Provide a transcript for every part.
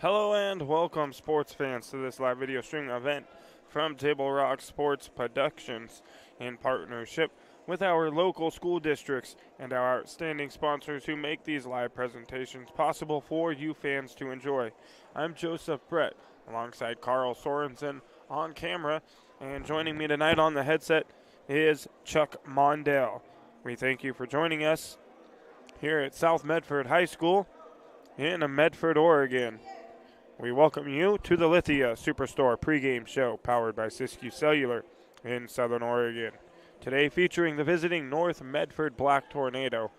Hello and welcome, sports fans, to this live video streaming event from Table Rock Sports Productions in partnership with our local school districts and our outstanding sponsors who make these live presentations possible for you fans to enjoy. I'm Joseph Brett, alongside Carl Sorensen on camera, and joining me tonight on the headset is Chuck Mondale. We thank you for joining us here at South Medford High School in Medford, Oregon. We welcome you to the Lithia Superstore pregame show powered by Siskiyou Cellular in Southern Oregon. Today featuring the visiting North Medford Black Tornado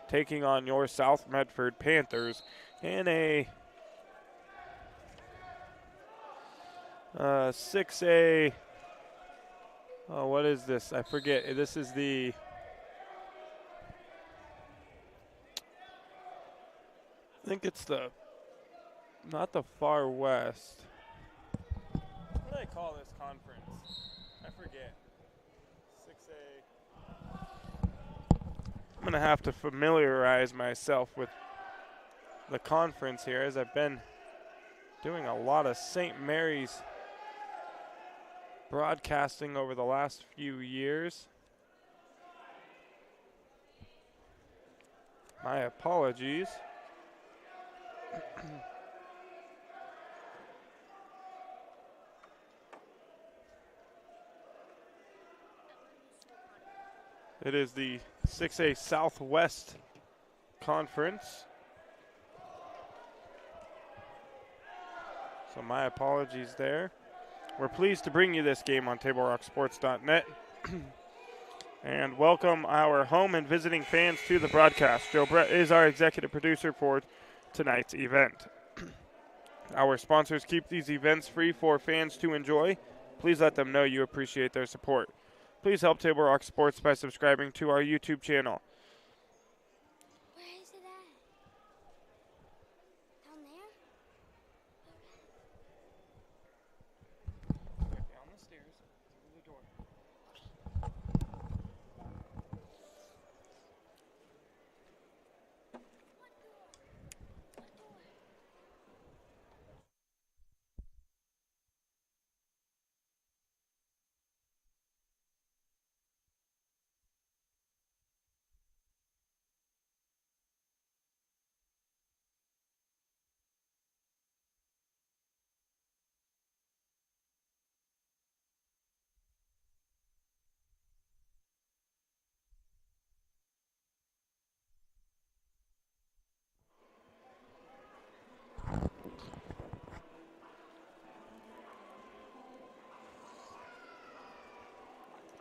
taking on your South Medford Panthers in a 6A, what is this? I forget. This is I think it's not the Far West. What do they call this conference? I forget. 6A. I'm going to have to familiarize myself with the conference here, as I've been doing a lot of St. Mary's broadcasting over the last few years. My apologies. It is the 6A Southwest Conference. So my apologies there. We're pleased to bring you this game on TableRockSports.net. And welcome our home and visiting fans to the broadcast. Joe Brett is our executive producer for tonight's event. Our sponsors keep these events free for fans to enjoy. Please let them know you appreciate their support. Please help Table Rock Sports by subscribing to our YouTube channel. Where is it at? Down there? Down the stairs, through the door.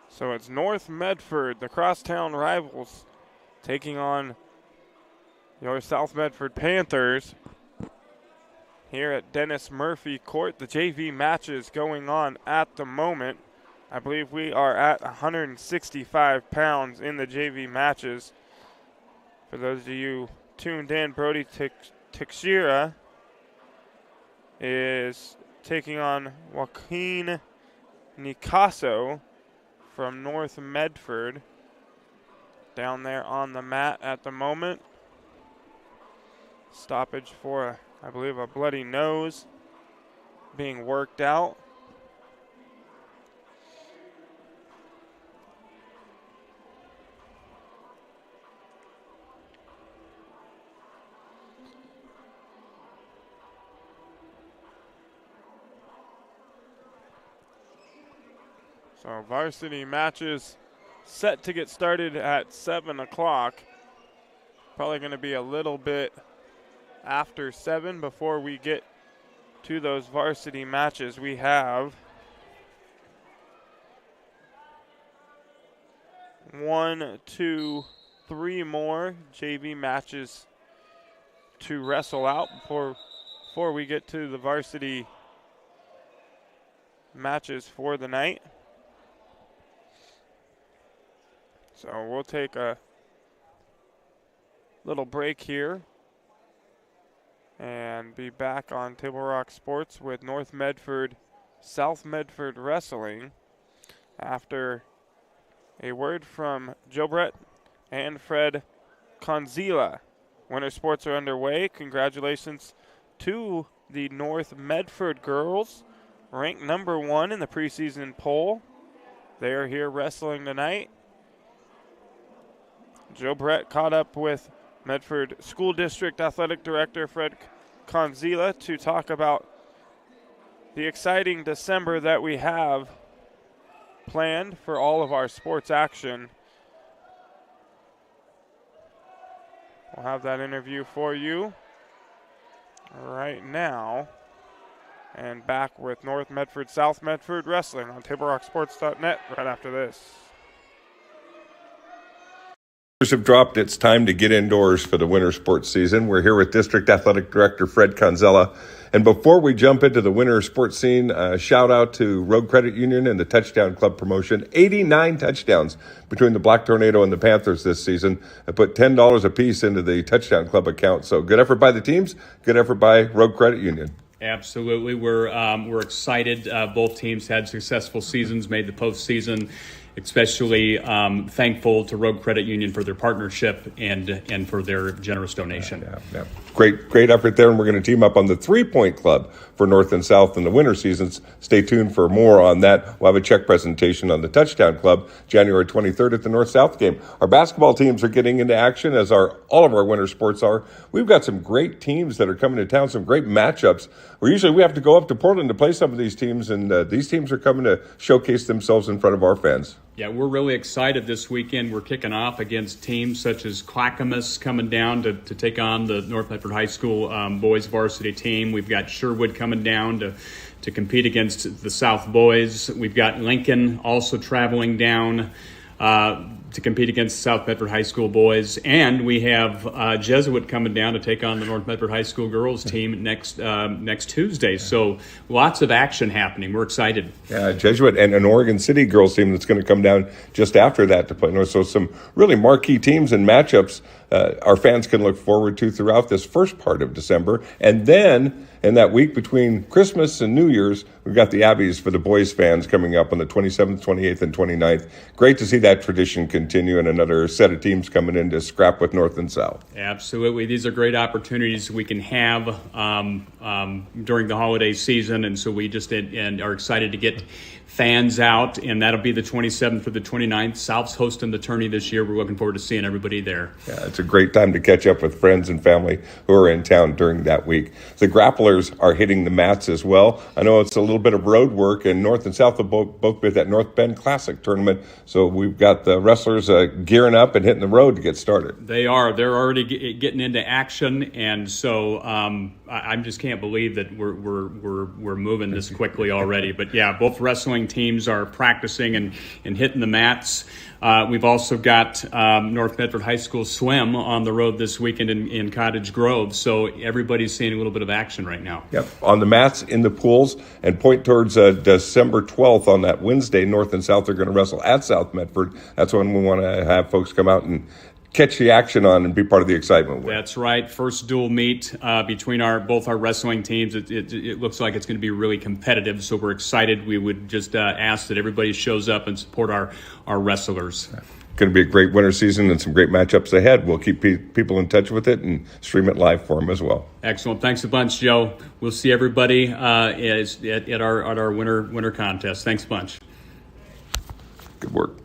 So it's North Medford, the crosstown rivals, taking on your South Medford Panthers here at Dennis Murphy Court. The JV matches going on at the moment. I believe we are at 165 pounds in the JV matches. For those of you tuned in, Brody Teixeira is taking on Joaquin Nicasso from North Medford down there on the mat at the moment. Stoppage for, I believe, a bloody nose being worked out. So varsity matches set to get started at 7 o'clock. Probably going to be a little bit after 7 before we get to those varsity matches. We have 1, 2, 3 more JV matches to wrestle out before we get to the varsity matches for the night. So we'll take a little break here and be back on Table Rock Sports with North Medford, South Medford Wrestling after a word from Joe Brett and Fred Conzila. Winter sports are underway. Congratulations to the North Medford girls, ranked number 1 in the preseason poll. They are here wrestling tonight. Joe Brett caught up with Medford School District Athletic Director Fred Conzila to talk about the exciting December that we have planned for all of our sports action. We'll have that interview for you right now. And back with North Medford, South Medford Wrestling on TableRockSports.net right after this. Have dropped. It's time to get indoors for the winter sports season. We're here with District Athletic Director Fred Conzella. And before we jump into the winter sports scene, shout out to Road Credit Union and the Touchdown Club promotion. 89 touchdowns between the Black Tornado and the Panthers this season. I put $10 apiece into the Touchdown Club account. So good effort by the teams, good effort by Road Credit Union. Absolutely. We're excited. Both teams had successful seasons, made the postseason. Especially thankful to Road Credit Union for their partnership and for their generous donation. Yeah. Great effort there, and we're going to team up on the 3-Point Club for North and South in the winter seasons. Stay tuned for more on that. We'll have a check presentation on the Touchdown Club January 23rd at the North-South game. Our basketball teams are getting into action, as all of our winter sports are. We've got some great teams that are coming to town, some great matchups. We have to go up to Portland to play some of these teams, and these teams are coming to showcase themselves in front of our fans. Yeah, we're really excited this weekend. We're kicking off against teams such as Clackamas coming down to take on the North Medford High School boys varsity team. We've got Sherwood coming down to compete against the South boys. We've got Lincoln also traveling down to compete against the South Medford High School boys. And we have Jesuit coming down to take on the North Medford High School girls team next Tuesday. So lots of action happening. We're excited. Yeah, Jesuit and an Oregon City girls team that's going to come down just after that to play. So some really marquee teams and matchups our fans can look forward to throughout this first part of December. And then in that week between Christmas and New Year's, we've got the Abbeys for the boys fans coming up on the 27th, 28th, and 29th. Great to see that tradition continue and another set of teams coming in to scrap with North and South. Absolutely. These are great opportunities we can have during the holiday season, and so we just are excited to get fans out, and that'll be the 27th through the 29th. South's hosting the tourney this year. We're looking forward to seeing everybody there. Yeah, it's a great time to catch up with friends and family who are in town during that week. The grapplers are hitting the mats as well. I know it's a little bit of road work, and North and South will both be at that North Bend Classic tournament, so we've got the wrestlers gearing up and hitting the road to get started. They are. They're already getting into action, and so I just can't believe that we're moving this quickly already. But yeah, both wrestling teams are practicing and hitting the mats. We've also got North Medford High School swim on the road this weekend in Cottage Grove, so everybody's seeing a little bit of action right now. Yep, on the mats, in the pools, and point towards December 12th on that Wednesday. North and South are going to wrestle at South Medford. That's when we want to have folks come out and catch the action on and be part of the excitement with. That's right. First dual meet between both our wrestling teams. It looks like it's going to be really competitive, so we're excited. We would just ask that everybody shows up and support our wrestlers. Going to be a great winter season and some great matchups ahead. We'll keep people in touch with it and stream it live for them as well. Excellent. Thanks a bunch, Joe. We'll see everybody at our winter contest. Thanks a bunch. Good work.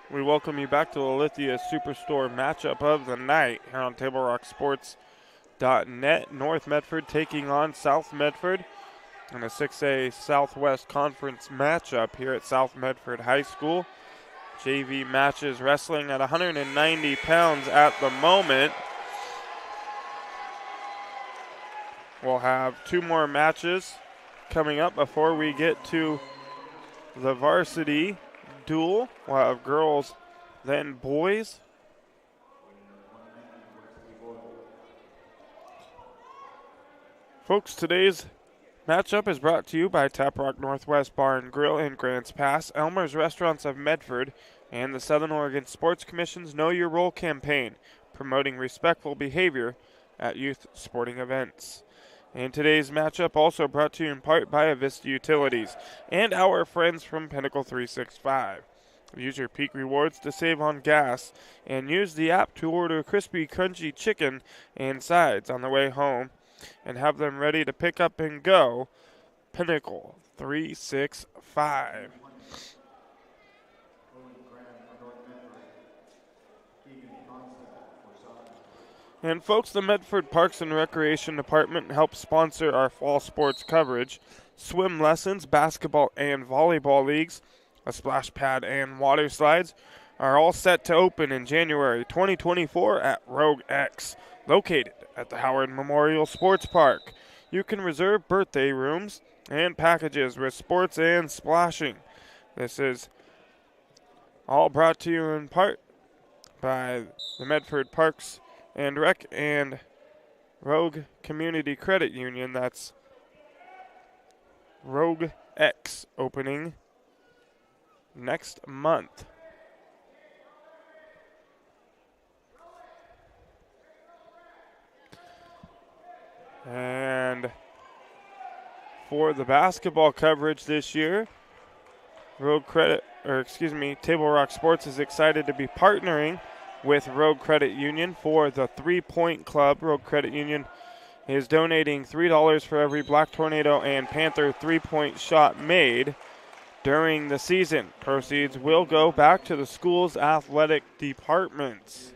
We welcome you back to the Lithia Superstore matchup of the night here on TableRockSports.net. North Medford taking on South Medford in a 6A Southwest Conference matchup here at South Medford High School. JV matches wrestling at 190 pounds at the moment. We'll have two more matches coming up before we get to the varsity duel. We'll have girls, then boys. Folks, today's matchup is brought to you by Tap Rock Northwest Bar and Grill in Grants Pass, Elmer's Restaurants of Medford, and the Southern Oregon Sports Commission's Know Your Role campaign, promoting respectful behavior at youth sporting events. And today's matchup also brought to you in part by Avista Utilities and our friends from Pinnacle 365. Use your Peak Rewards to save on gas and use the app to order crispy, crunchy chicken and sides on the way home and have them ready to pick up and go. Pinnacle 365. And folks, the Medford Parks and Recreation Department helps sponsor our fall sports coverage. Swim lessons, basketball and volleyball leagues, a splash pad and water slides are all set to open in January 2024 at Rogue X, located at the Howard Memorial Sports Park. You can reserve birthday rooms and packages with sports and splashing. This is all brought to you in part by the Medford Parks and Rec and Rogue Community Credit Union. That's Rogue X, opening next month. And for the basketball coverage this year, Table Rock Sports is excited to be partnering with Rogue Credit Union for the 3-Point Club. Rogue Credit Union is donating $3 for every Black Tornado and Panther 3-point shot made during the season. Proceeds will go back to the school's athletic departments.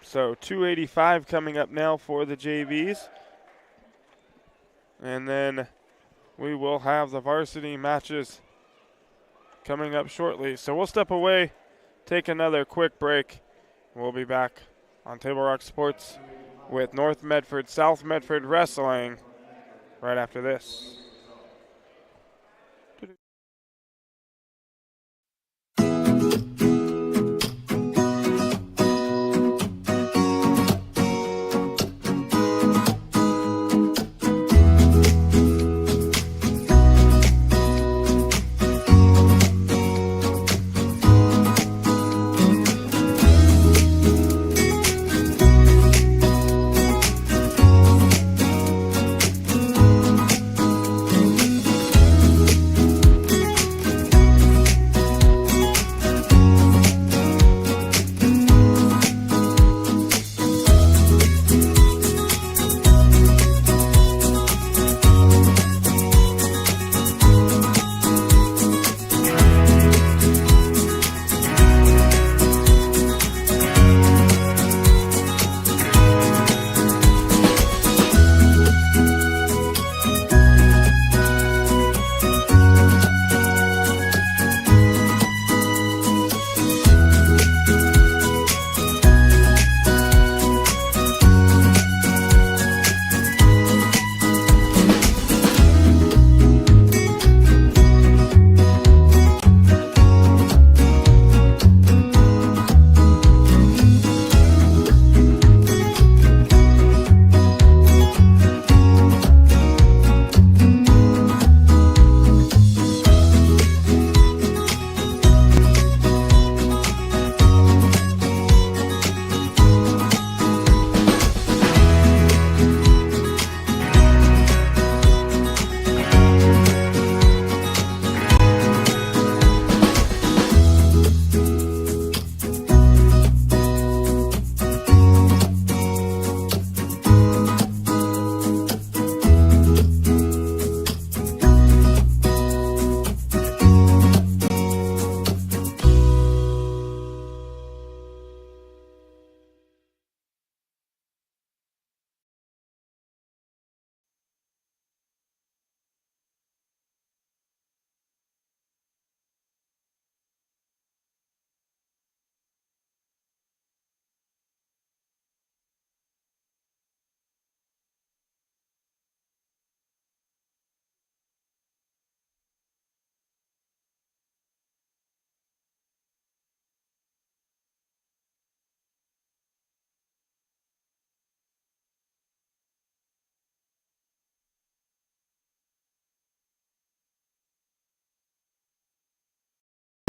So $285 coming up now for the JVs. And then we will have the varsity matches coming up shortly. So we'll step away, take another quick break. We'll be back on Table Rock Sports with North Medford, South Medford Wrestling right after this.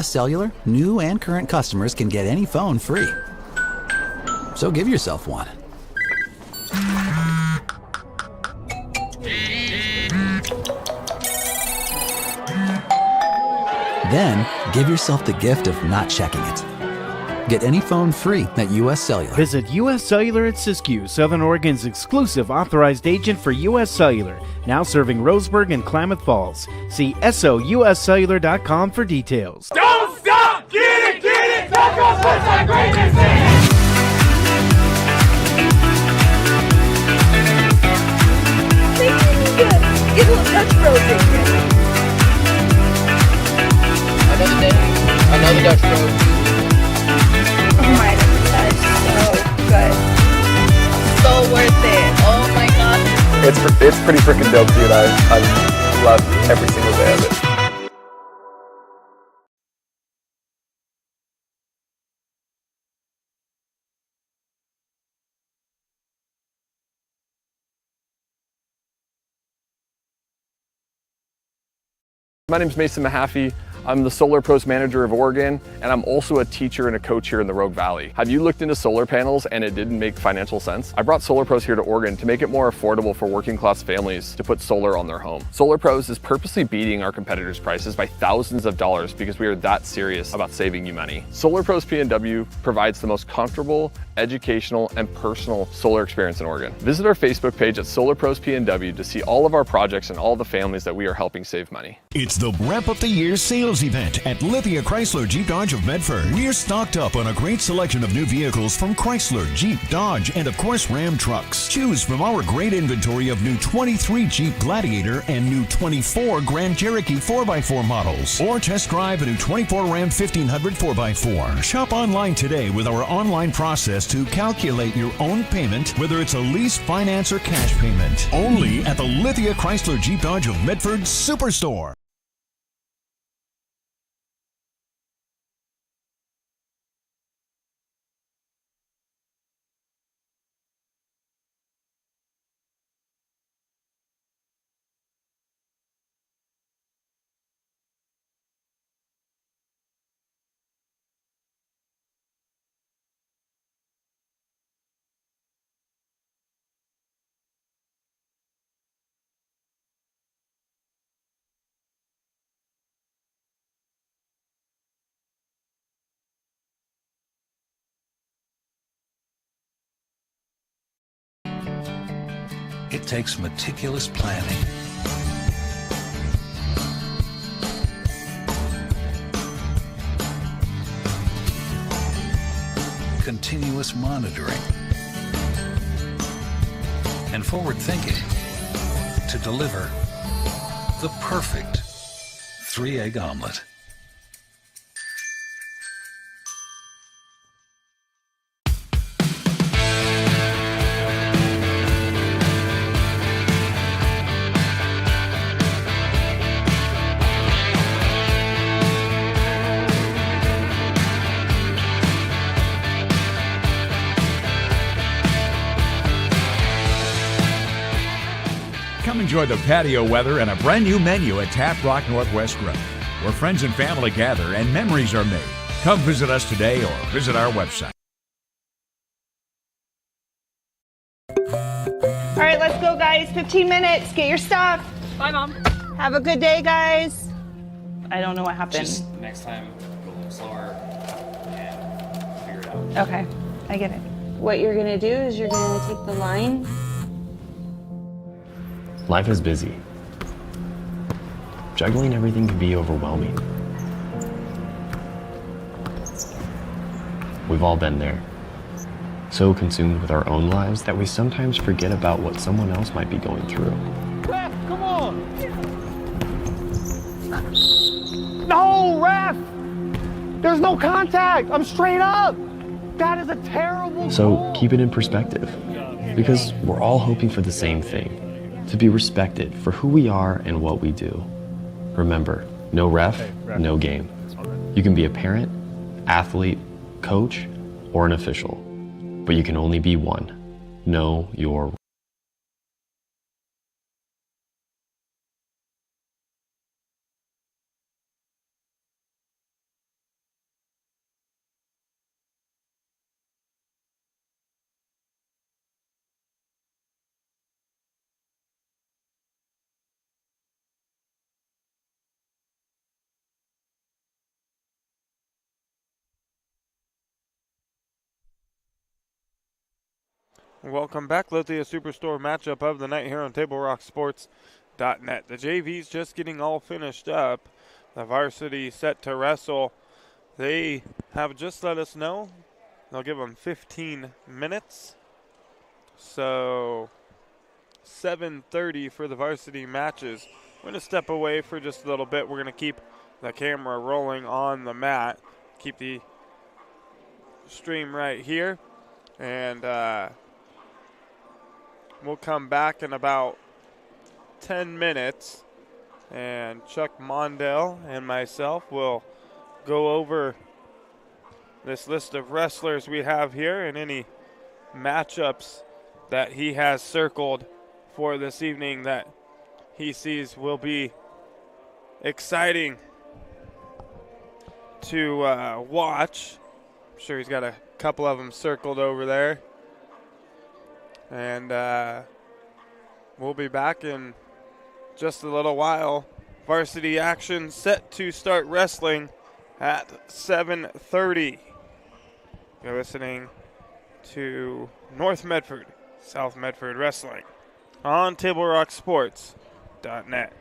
Cellular, new and current customers can get any phone free. So give yourself one. Then, give yourself the gift of not checking it. Get any phone free at U.S. Cellular. Visit U.S. Cellular at Siskiyou, Southern Oregon's exclusive authorized agent for U.S. Cellular, now serving Roseburg and Klamath Falls. See SOUScellular.com for details. Don't stop! Get it! Taco puts our greatness in! Get a little touch road. Another day, another Dutch road. Oh my god, that's so good. So worth it. Oh my god. It's pretty freaking dope, dude. I love every single day of it. My name is Mason Mahaffey. I'm the Solar Pros Manager of Oregon, and I'm also a teacher and a coach here in the Rogue Valley. Have you looked into solar panels and it didn't make financial sense? I brought Solar Pros here to Oregon to make it more affordable for working class families to put solar on their home. Solar Pros is purposely beating our competitors' prices by thousands of dollars because we are that serious about saving you money. Solar Pros PNW provides the most comfortable, educational, and personal solar experience in Oregon. Visit our Facebook page at Solar Pros PNW to see all of our projects and all the families that we are helping save money. It's the Wrap Up the Year sales event at Lithia Chrysler Jeep Dodge of Medford. We're stocked up on a great selection of new vehicles from Chrysler, Jeep, Dodge, and of course Ram trucks. Choose from our great inventory of new 23 Jeep Gladiator and new 24 Grand Cherokee 4x4 models, or test drive a new 24 Ram 1500 4x4. Shop online today with our online process to calculate your own payment, whether it's a lease, finance, or cash payment. Only at the Lithia Chrysler Jeep Dodge of Medford Superstore. It takes meticulous planning, continuous monitoring, and forward thinking to deliver the perfect 3-egg omelet. Come enjoy the patio weather and a brand new menu at Tap Rock Northwest Grill, where friends and family gather and memories are made. Come visit us today or visit our website. All right, let's go, guys. 15 minutes. Get your stuff. Bye, Mom. Have a good day, guys. I don't know what happened. Just next time, go a little slower and figure it out. Okay, I get it. What you're gonna do is you're gonna take the line. Life is busy. Juggling everything can be overwhelming. We've all been there. So consumed with our own lives that we sometimes forget about what someone else might be going through. Ref, come on! No, ref! There's no contact! I'm straight up! That is a terrible So keep it in perspective, because we're all hoping for the same thing. To be respected for who we are and what we do. Remember, no ref, no game. You can be a parent, athlete, coach, or an official, but you can only be one. Know your Welcome back. Lithia Superstore matchup of the night here on TableRockSports.net. The JV's just getting all finished up. The varsity set to wrestle. They have just let us know they'll give them 15 minutes. So 7:30 for the varsity matches. We're going to step away for just a little bit. We're going to keep the camera rolling on the mat. Keep the stream right here. And we'll come back in about 10 minutes. And Chuck Mondell and myself will go over this list of wrestlers we have here and any matchups that he has circled for this evening that he sees will be exciting to watch. I'm sure he's got a couple of them circled over there. And we'll be back in just a little while. Varsity action set to start wrestling at 7:30. You're listening to North Medford, South Medford Wrestling on TableRockSports.net.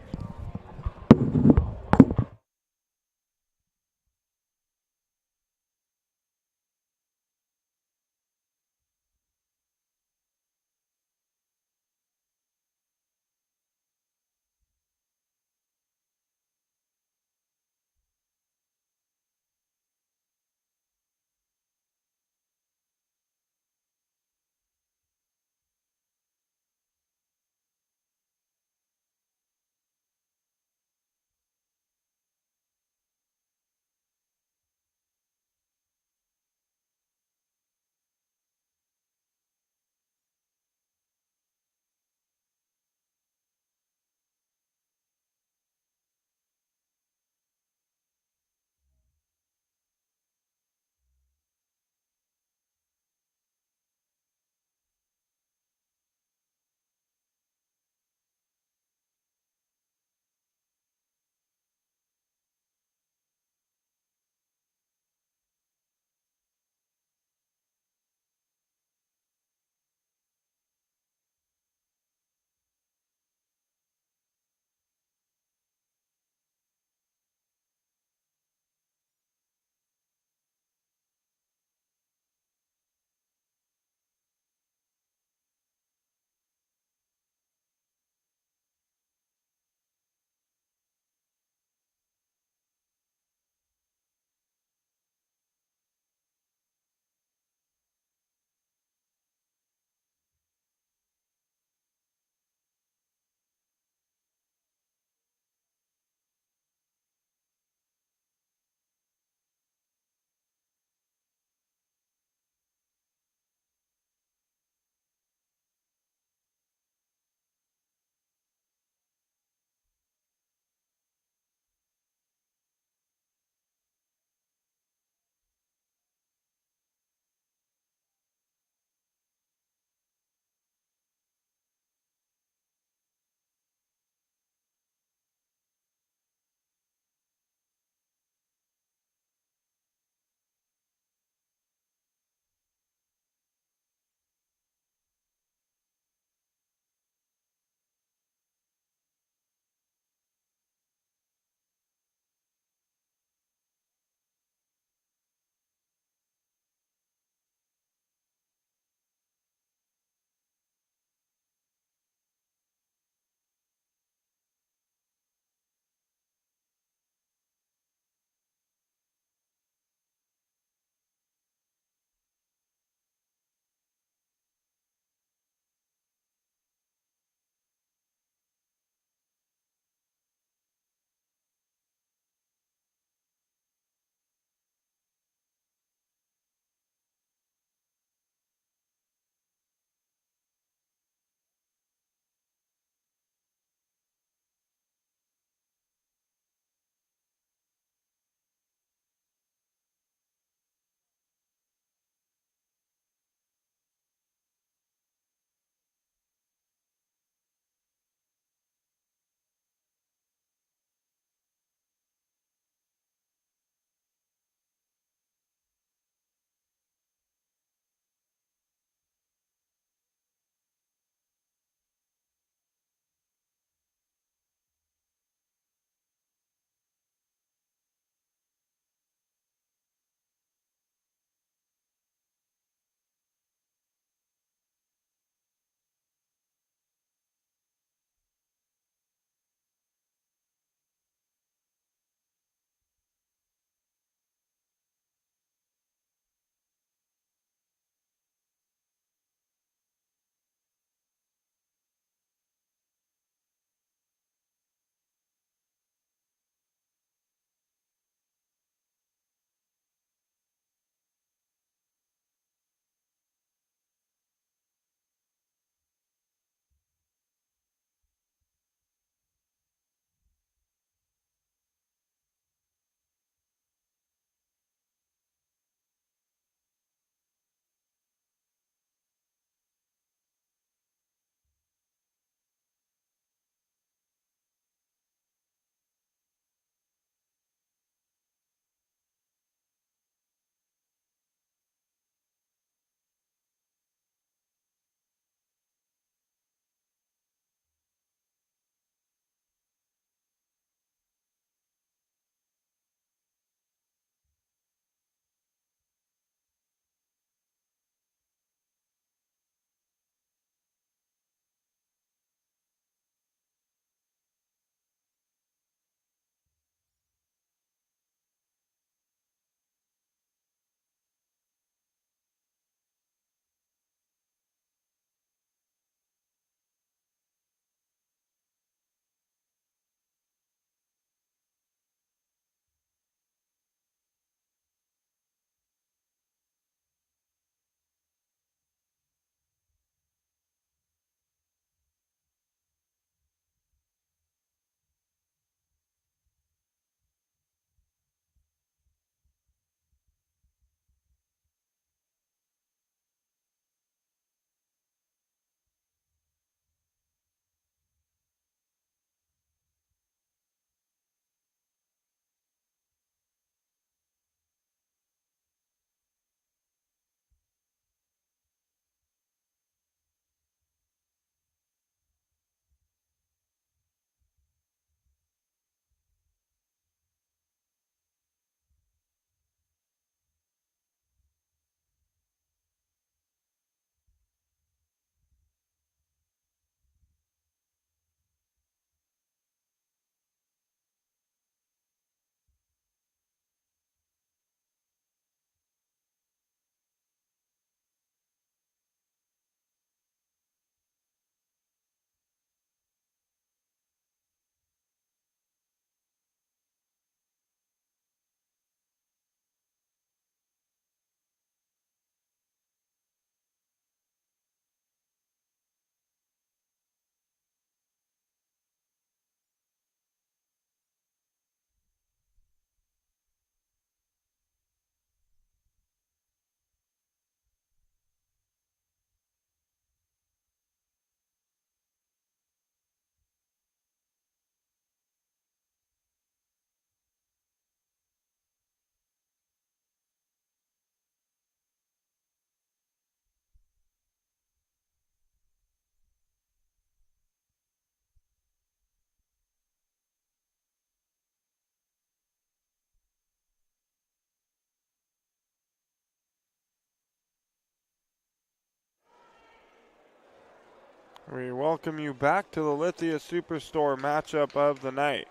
We welcome you back to the Lithia Superstore matchup of the night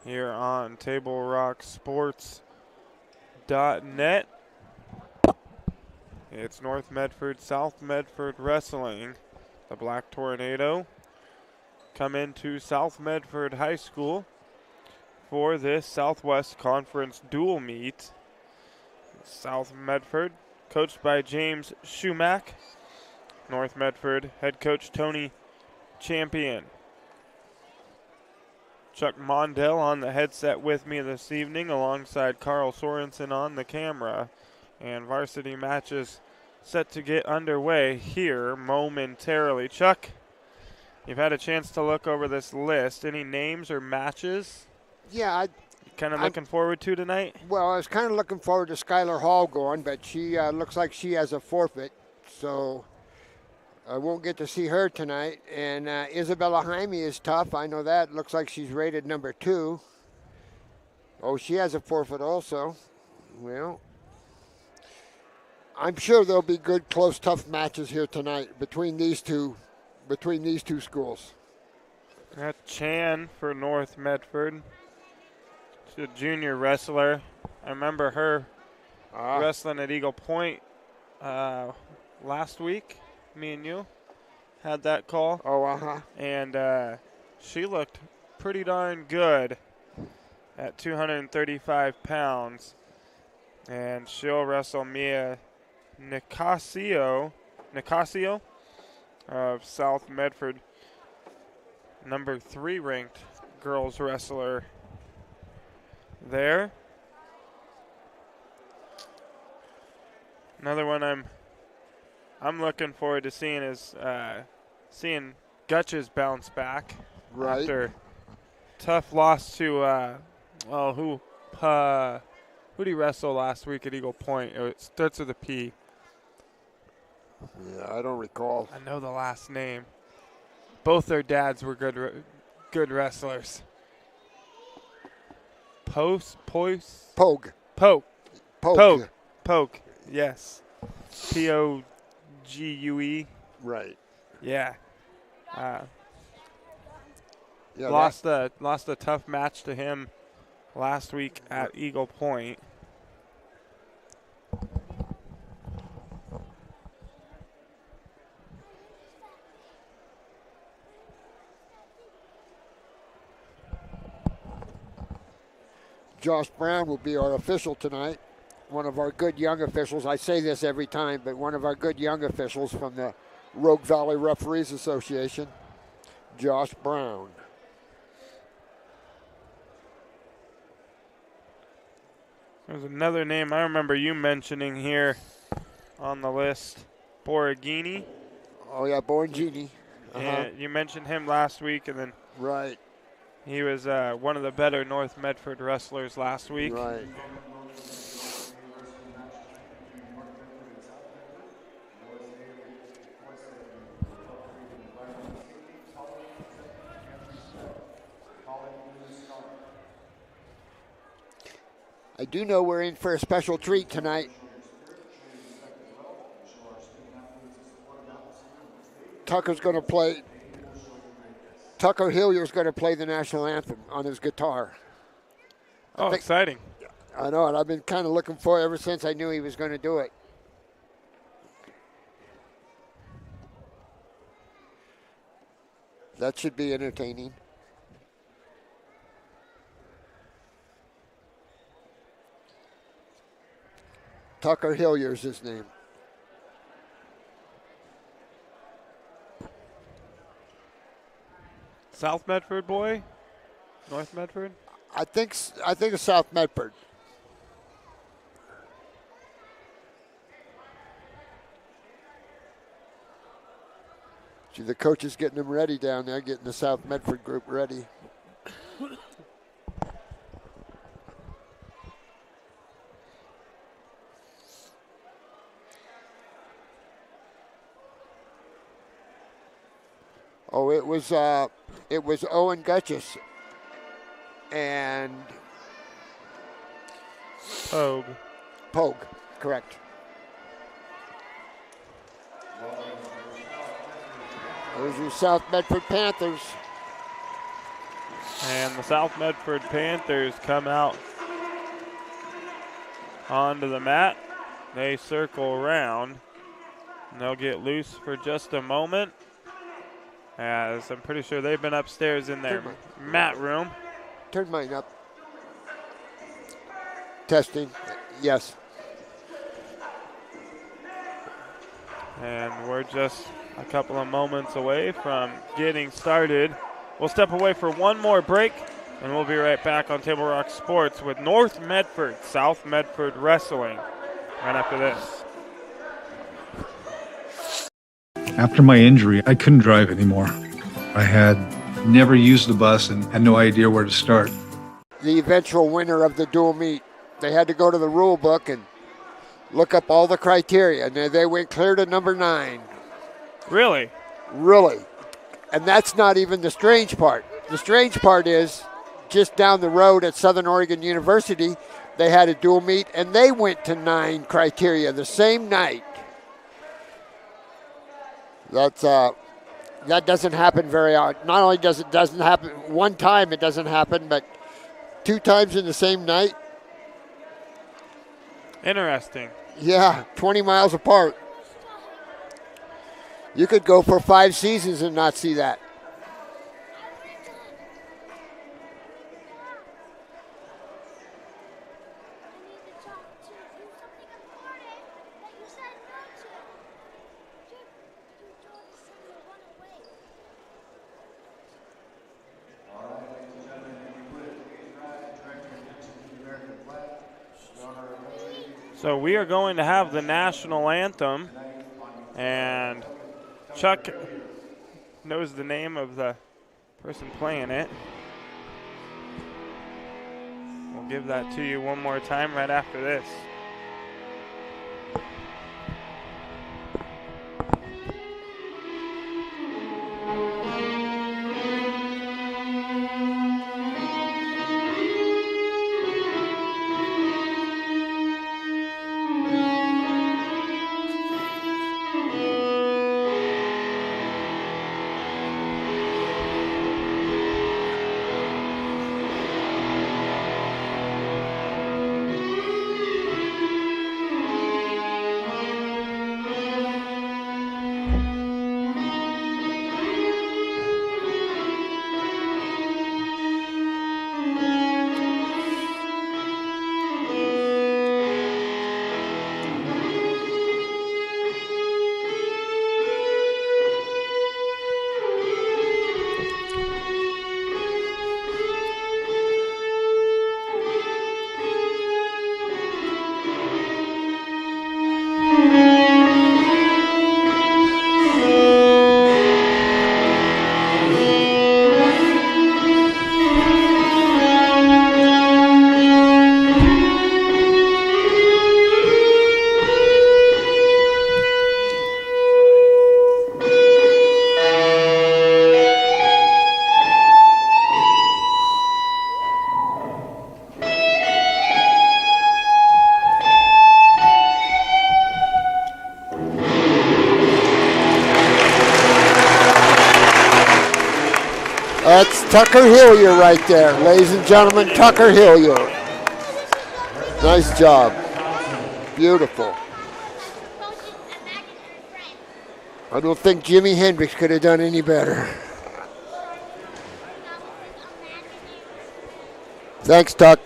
here on TableRockSports.net. It's North Medford, South Medford Wrestling. The Black Tornado come into South Medford High School for this Southwest Conference dual meet. South Medford, coached by James Schumack. North Medford head coach Tony Champion. Chuck Mondell on the headset with me this evening alongside Carl Sorensen on the camera. And varsity matches set to get underway here momentarily. Chuck, you've had a chance to look over this list. Any names or matches? Yeah, I'm looking forward to tonight? Well, I was kind of looking forward to Skylar Hall going, but she looks like she has a forfeit, so I won't get to see her tonight. And Isabella Jaime is tough. I know that. Looks like she's rated number 2. Oh, she has a forfeit also. Well, I'm sure there'll be good, close, tough matches here tonight between these two schools. Got Chan for North Medford. She's a junior wrestler. I remember her wrestling at Eagle Point last week. Me and you had that call. Oh, And she looked pretty darn good at 235 pounds. And she'll wrestle Mia Nicasio of South Medford, number 3 ranked girls wrestler there. Another one I'm looking forward to seeing is seeing Gutches bounce back after tough loss to who did he wrestle last week at Eagle Point? It starts with a P. Yeah, I don't recall. I know the last name. Both their dads were good wrestlers. Pogue. Pogue. Yes. Pogue. Right. Yeah. Lost a tough match to him last week at Eagle Point. Josh Brown will be our official tonight. One of our good young officials. I say this every time, but one of our good young officials from the Rogue Valley Referees Association, Josh Brown. There's another name I remember you mentioning here on the list, Borghini. Oh, yeah, Borghini. Yeah, you mentioned him last week, and then he was one of the better North Medford wrestlers last week. Right. I do know we're in for a special treat tonight. Tucker Hillier's going to play the national anthem on his guitar. Oh, exciting. I know it. I've been kind of looking for it ever since I knew he was going to do it. That should be entertaining. Tucker Hillier's his name. South Medford boy? North Medford? I think it's South Medford. See, the coach is getting them ready down there, getting the South Medford group ready. Oh, it was Owen Gutches and Pogue. Pogue, correct. There's your South Medford Panthers. And the South Medford Panthers come out onto the mat. They circle around. And they'll get loose for just a moment, as I'm pretty sure they've been upstairs in their mat room. Turn mine up. Testing. Yes. And we're just a couple of moments away from getting started. We'll step away for one more break, and we'll be right back on Table Rock Sports with North Medford, South Medford Wrestling right after this. After my injury, I couldn't drive anymore. I had never used the bus and had no idea where to start. The eventual winner of the dual meet. They had to go to the rule book and look up all the criteria, and they went clear to number 9. Really? Really. And that's not even the strange part. The strange part is just down the road at Southern Oregon University, they had a dual meet, and they went to 9 criteria the same night. That doesn't happen very often. Not only doesn't happen one time, it doesn't happen, but 2 times in the same night. Interesting. Yeah, 20 miles apart. You could go for 5 seasons and not see that. So we are going to have the national anthem, and Chuck knows the name of the person playing it. We'll give that to you one more time right after this. That's Tucker Hillier right there. Ladies and gentlemen, Tucker Hillier. Nice job. Beautiful. I don't think Jimi Hendrix could have done any better. Thanks, Tuck.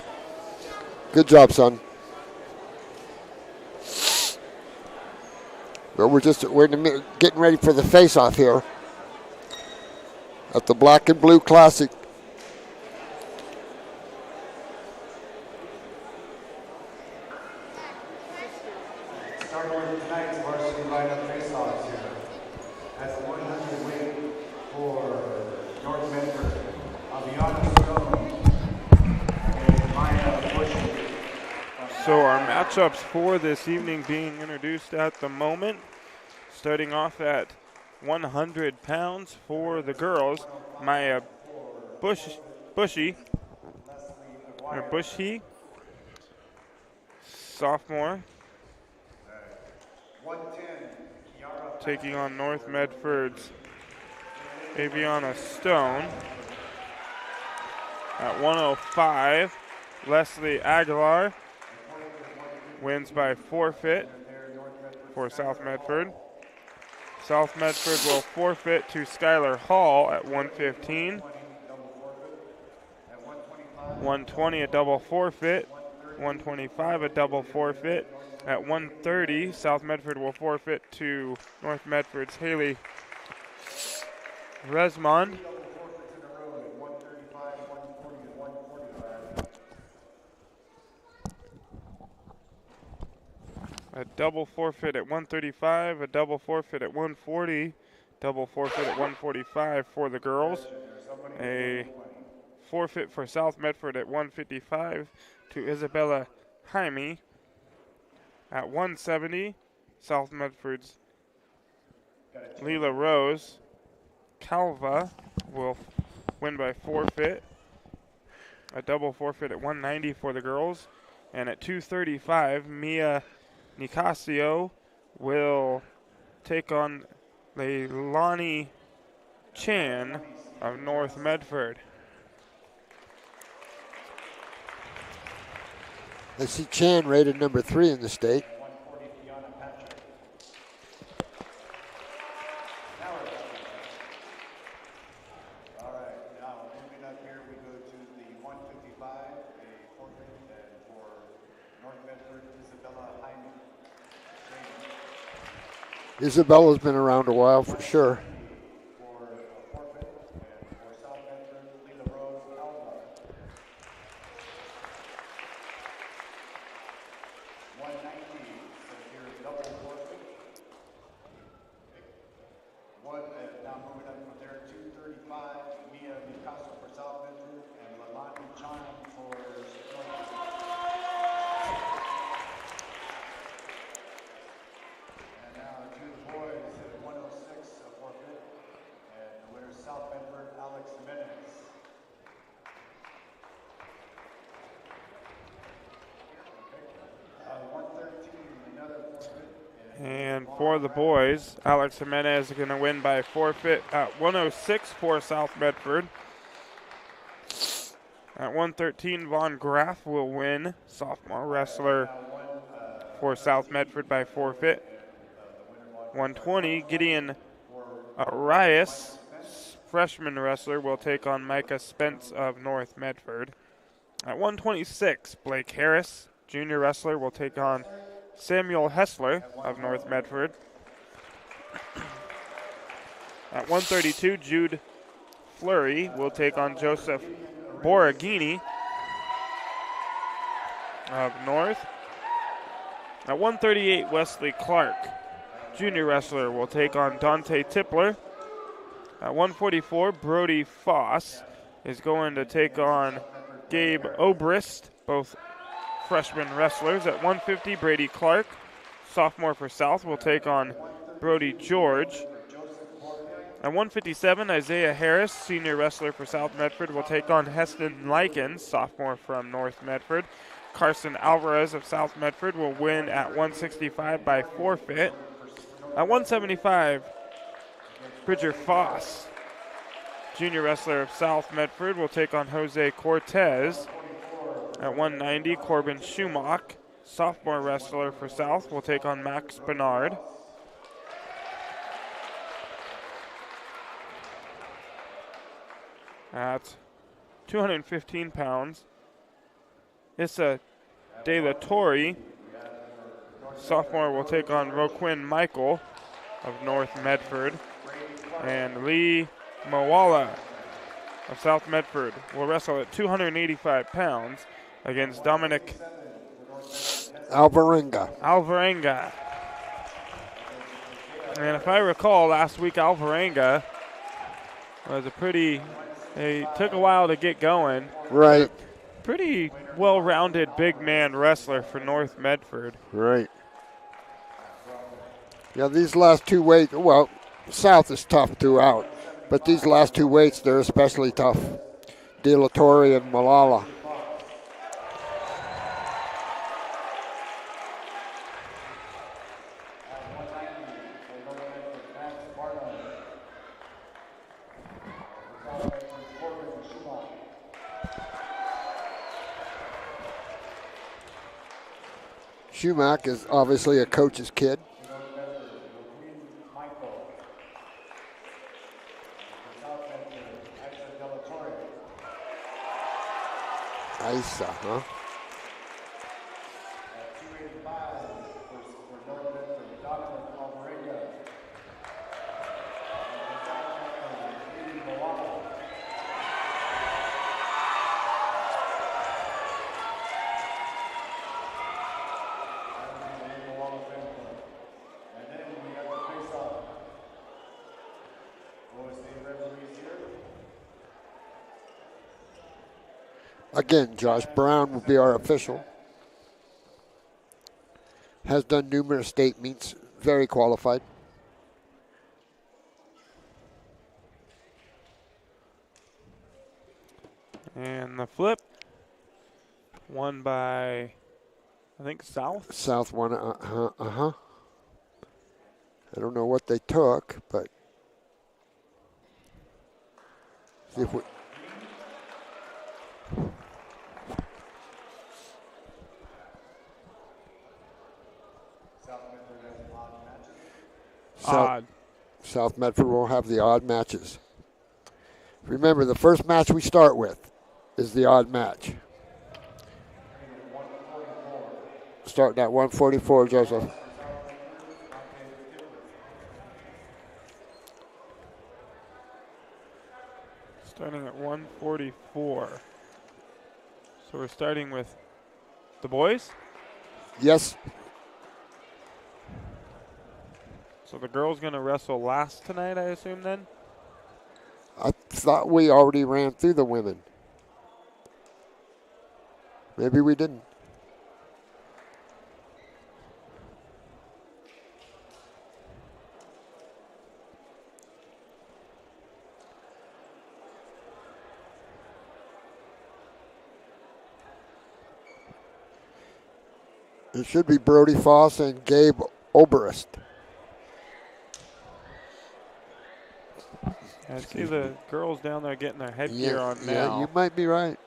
Good job, son. Well, we're getting ready for the face-off here at the Black and Blue Classic. Starting with tonight's varsity lineup face-offs here. That's the 100 weight for North Medford. Aviana Stone and Maya Bushy. So our matchups for this evening being introduced at the moment, starting off at 100 pounds for the girls. Maya Bushy, sophomore, taking on North Medford's Aviana Stone. At 105, Leslie Aguilar wins by forfeit for South Medford. South Medford will forfeit to Skylar Hall at 115. 120, a double forfeit. 125, a double forfeit. At 130, South Medford will forfeit to North Medford's Haley Resmond. A double forfeit at 135, a double forfeit at 140, double forfeit at 145 for the girls. A forfeit for South Medford at 155 to Isabella Jaime. At 170, South Medford's Leela Rose Calva will win by forfeit. A double forfeit at 190 for the girls. And at 235, Mia Nicasio will take on Leilani Chan of North Medford. I see Chan rated number 3 in the state. Isabella's been around a while for sure. And for the boys, Alex Jimenez is going to win by forfeit at 106 for South Medford. At 113, Von Graff will win, sophomore wrestler for South Medford by forfeit. 120, Gideon Arias, freshman wrestler, will take on Micah Spence of North Medford. At 126, Blake Harris, junior wrestler, will take on Samuel Hessler of North Medford. At 132, Jude Fleury will take on Joseph Borghini of North. At 138, Wesley Clark, junior wrestler, will take on Dante Tipler. At 144, Brody Foss is going to take on Gabe Obrist, both freshman wrestlers. At 150, Brady Clark, sophomore for South, will take on Brody George. At 157, Isaiah Harris, senior wrestler for South Medford, will take on Heston Likens, sophomore from North Medford. Carson Alvarez of South Medford will win at 165 by forfeit. At 175, Bridger Foss, junior wrestler of South Medford, will take on Jose Cortez. At 190, Corbin Schumach, sophomore wrestler for South, will take on Max Bernard. At 215 pounds, Issa De La Torre, sophomore, will take on Roquin Michael of North Medford. And Lee Mawala of South Medford will wrestle at 285 pounds against Dominic Alvarenga. And if I recall, last week Alvarenga was they took a while to get going. Right. Pretty well-rounded big man wrestler for North Medford. Right. Yeah, these last two weights, well, South is tough throughout, but these last two weights, they're especially tough. De La Torre and Malala. Schumack is obviously a coach's kid. Isa, huh? Again, Josh Brown will be our official. Has done numerous state meets, very qualified. And the flip, won by, I think, South. South won, I don't know what they took, but see if we. Odd. South Medford will have the odd matches. Remember, the first match we start with is the odd match. Starting at 144, Joseph. Starting at 144. So we're starting with the boys? Yes. So the girls going to wrestle last tonight, I assume, then? I thought we already ran through the women. Maybe we didn't. It should be Brody Foss and Gabe Oberst. I see the girls down there getting their headgear on now. Yeah, you might be right.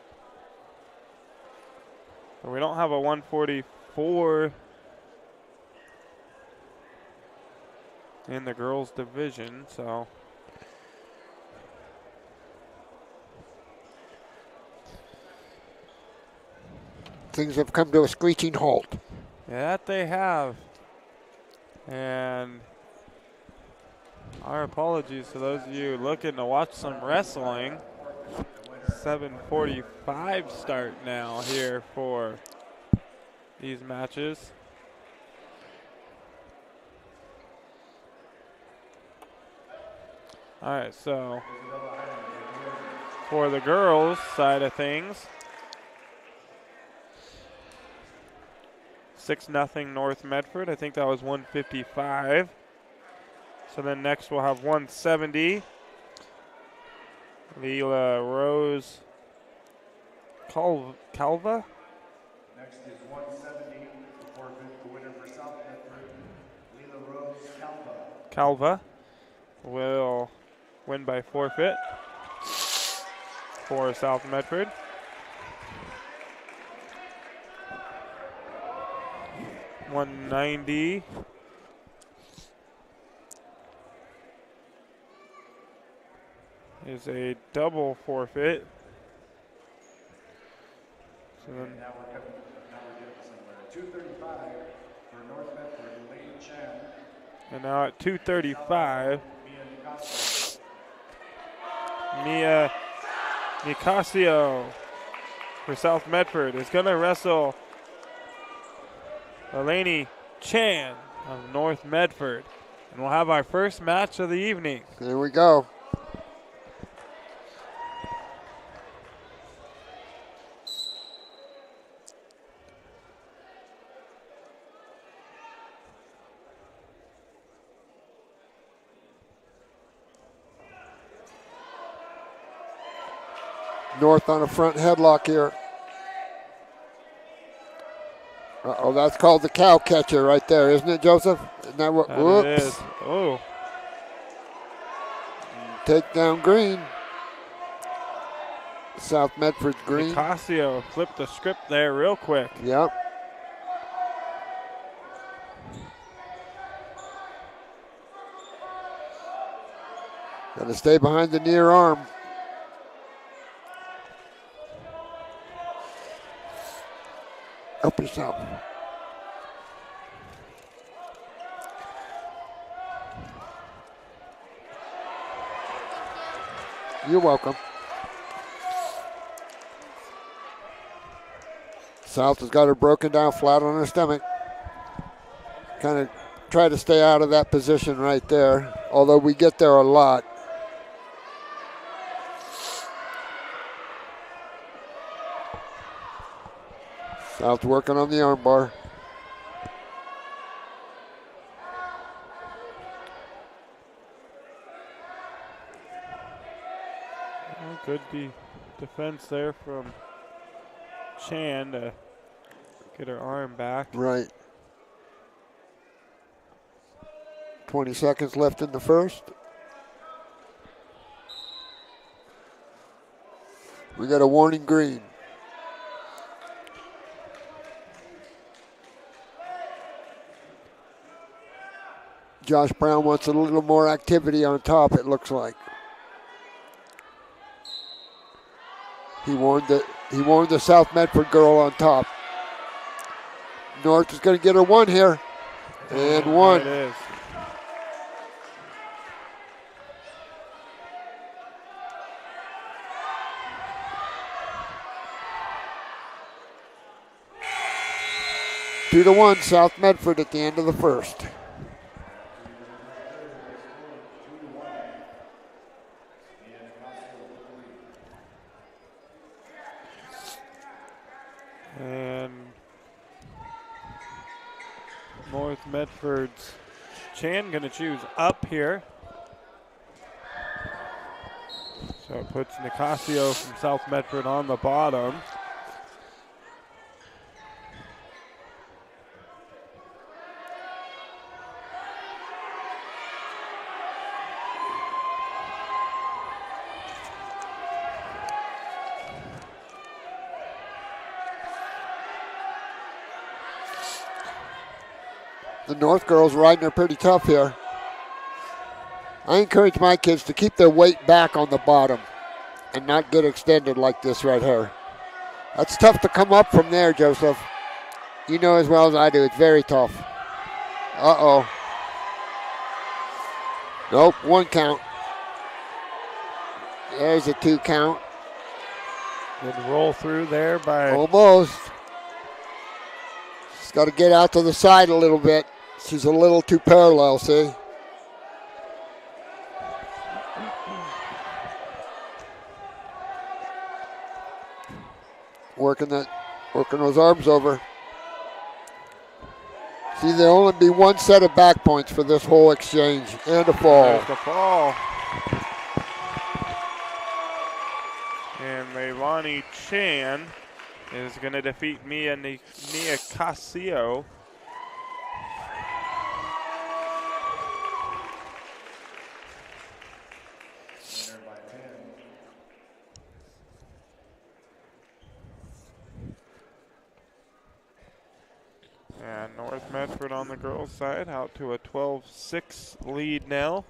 We don't have a 144 in the girls division, so. Things have come to a screeching halt. Yeah, that they have. And our apologies to those of you looking to watch some wrestling. 7:45 start now here for these matches. All right, so for the girls side of things, 6-0 North Medford. I think that was 155. So then next we'll have 170. Leela Rose Calva. Next is 170. The winner for South Medford, Leela Rose Calva will win by forfeit for South Medford. $190. Is a double forfeit. So then now we're getting somewhere. 235 for North Medford, Lane Chan. And now at 235, Mia Nicasio for South Medford is going to wrestle Eleni Chan of North Medford. And we'll have our first match of the evening. There we go. North on a front headlock here. Uh-oh, that's called the cow catcher right there, isn't it, Joseph? Isn't that what? Whoops. It is. Oh. Takedown green. South Medford's green. Nicasio flipped the script there real quick. Yep. Got to stay behind the near arm. Help yourself. You're welcome. South has got her broken down flat on her stomach. Kind of try to stay out of that position right there, although we get there a lot. South working on the armbar. Good defense there from Chan to get her arm back. Right. 20 seconds left in the first. We got a warning green. Josh Brown wants a little more activity on top, it looks like. He warned the South Medford girl on top. North is going to get her one here. And one. It is. Two to one, South Medford at the end of the first. And North Medford's Chan going to choose up here. So it puts Nicasio from South Medford on the bottom. The North girls riding her pretty tough here. I encourage my kids to keep their weight back on the bottom and not get extended like this right here. That's tough to come up from there, Joseph. You know as well as I do, it's very tough. Uh-oh. Nope, one count. There's a 2 count. Good roll through there by... Almost. She's got to get out to the side a little bit. She's a little too parallel, see? Working those arms over. See, there'll only be one set of back points for this whole exchange, and a fall. There's the fall. And Leilani Chan is going to defeat Nia Casio. And North Medford on the girls' side out to a 12-6 lead now.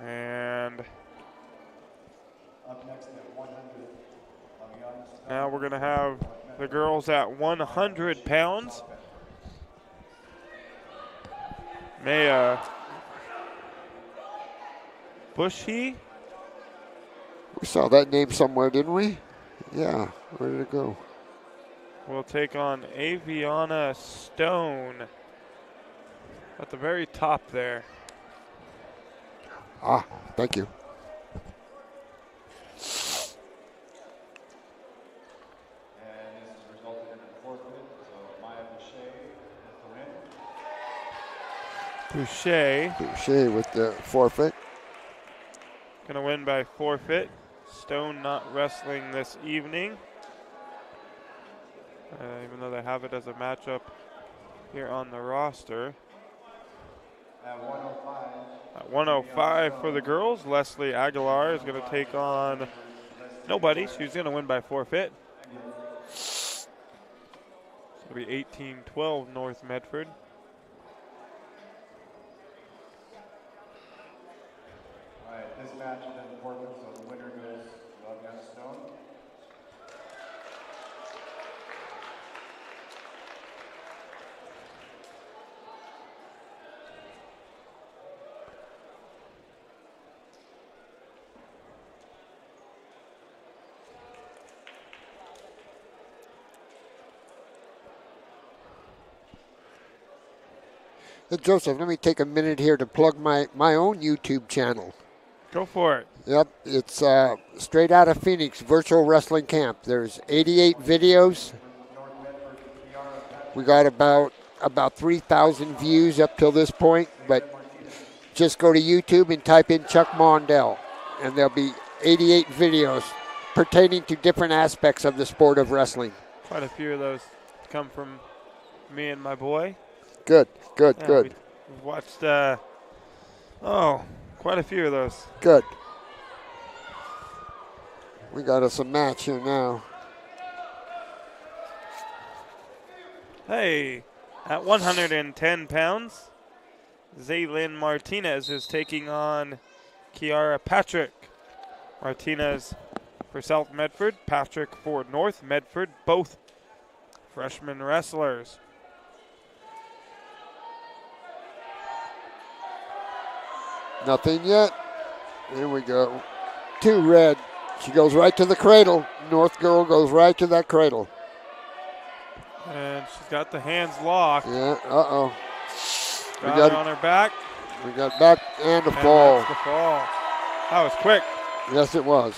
And now we're going to have the girls at 100 pounds. Maya Bushy. We saw that name somewhere, didn't we? Yeah, where did it go? We'll take on Aviana Stone at the very top there. Ah, thank you. Boucher with the forfeit. Gonna win by forfeit. Stone not wrestling this evening. Even though they have it as a matchup here on the roster. At 105 for the girls, Leslie Aguilar is going to take on Nobody. She's going to win by forfeit. It'll be 18-12 North Medford. All right, this match has been forfeit, so the winner goes to Love Stone. Hey, Joseph, let me take a minute here to plug my own YouTube channel. Go for it. Yep, it's straight out of Phoenix, Virtual Wrestling Camp. There's 88 videos. We got about 3,000 views up till this point, but just go to YouTube and type in Chuck Mondell, and there'll be 88 videos pertaining to different aspects of the sport of wrestling. Quite a few of those come from me and my boy. Good. We've watched, quite a few of those. Good. We got us a match here now. Hey, at 110 pounds, Zaylin Martinez is taking on Kiara Patrick. Martinez for South Medford, Patrick for North Medford, both freshman wrestlers. Nothing yet. Here we go. 2 red. She goes right to the cradle. North girl goes right to that cradle. And she's got the hands locked. Yeah, uh-oh. Got her on her back. We got back and a fall. That's the fall. That was quick. Yes, it was.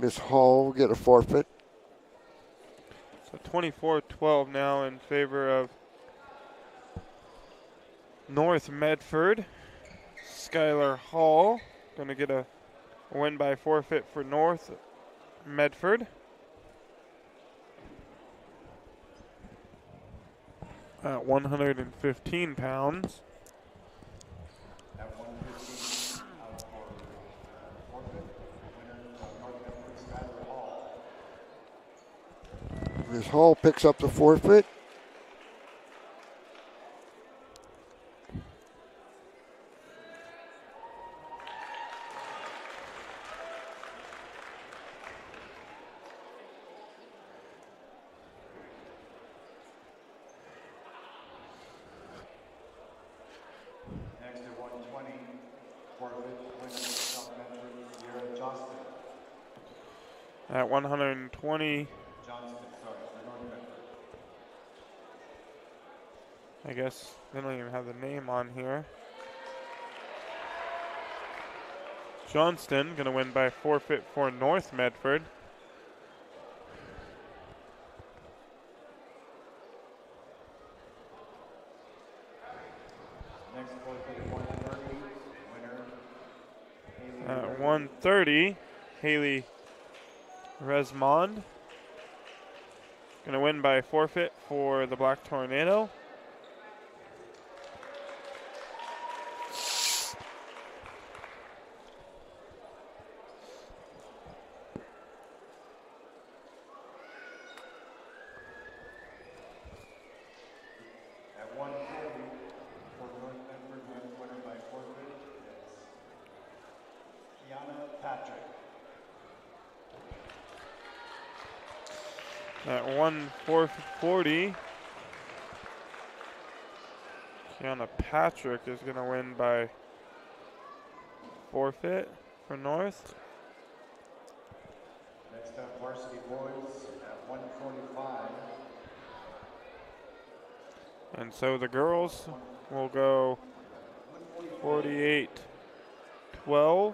Miss Hall will get a forfeit. So 24-12 now in favor of North Medford. Skylar Hall going to get a win by forfeit for North Medford. At 115 pounds. Miss Hall picks up the forfeit. Next at 120, forfeit, winner South Medford, Sierra Johnston. At 120. I guess they don't even have the name on here. Johnston gonna win by forfeit for North Medford. Next forfeit at 130, winner At 130, Haley Resmond gonna win by forfeit for the Black Tornado. At 140, Kiana Patrick is going to win by forfeit for North. Next up, varsity boys at 145. And so the girls will go 48-12 for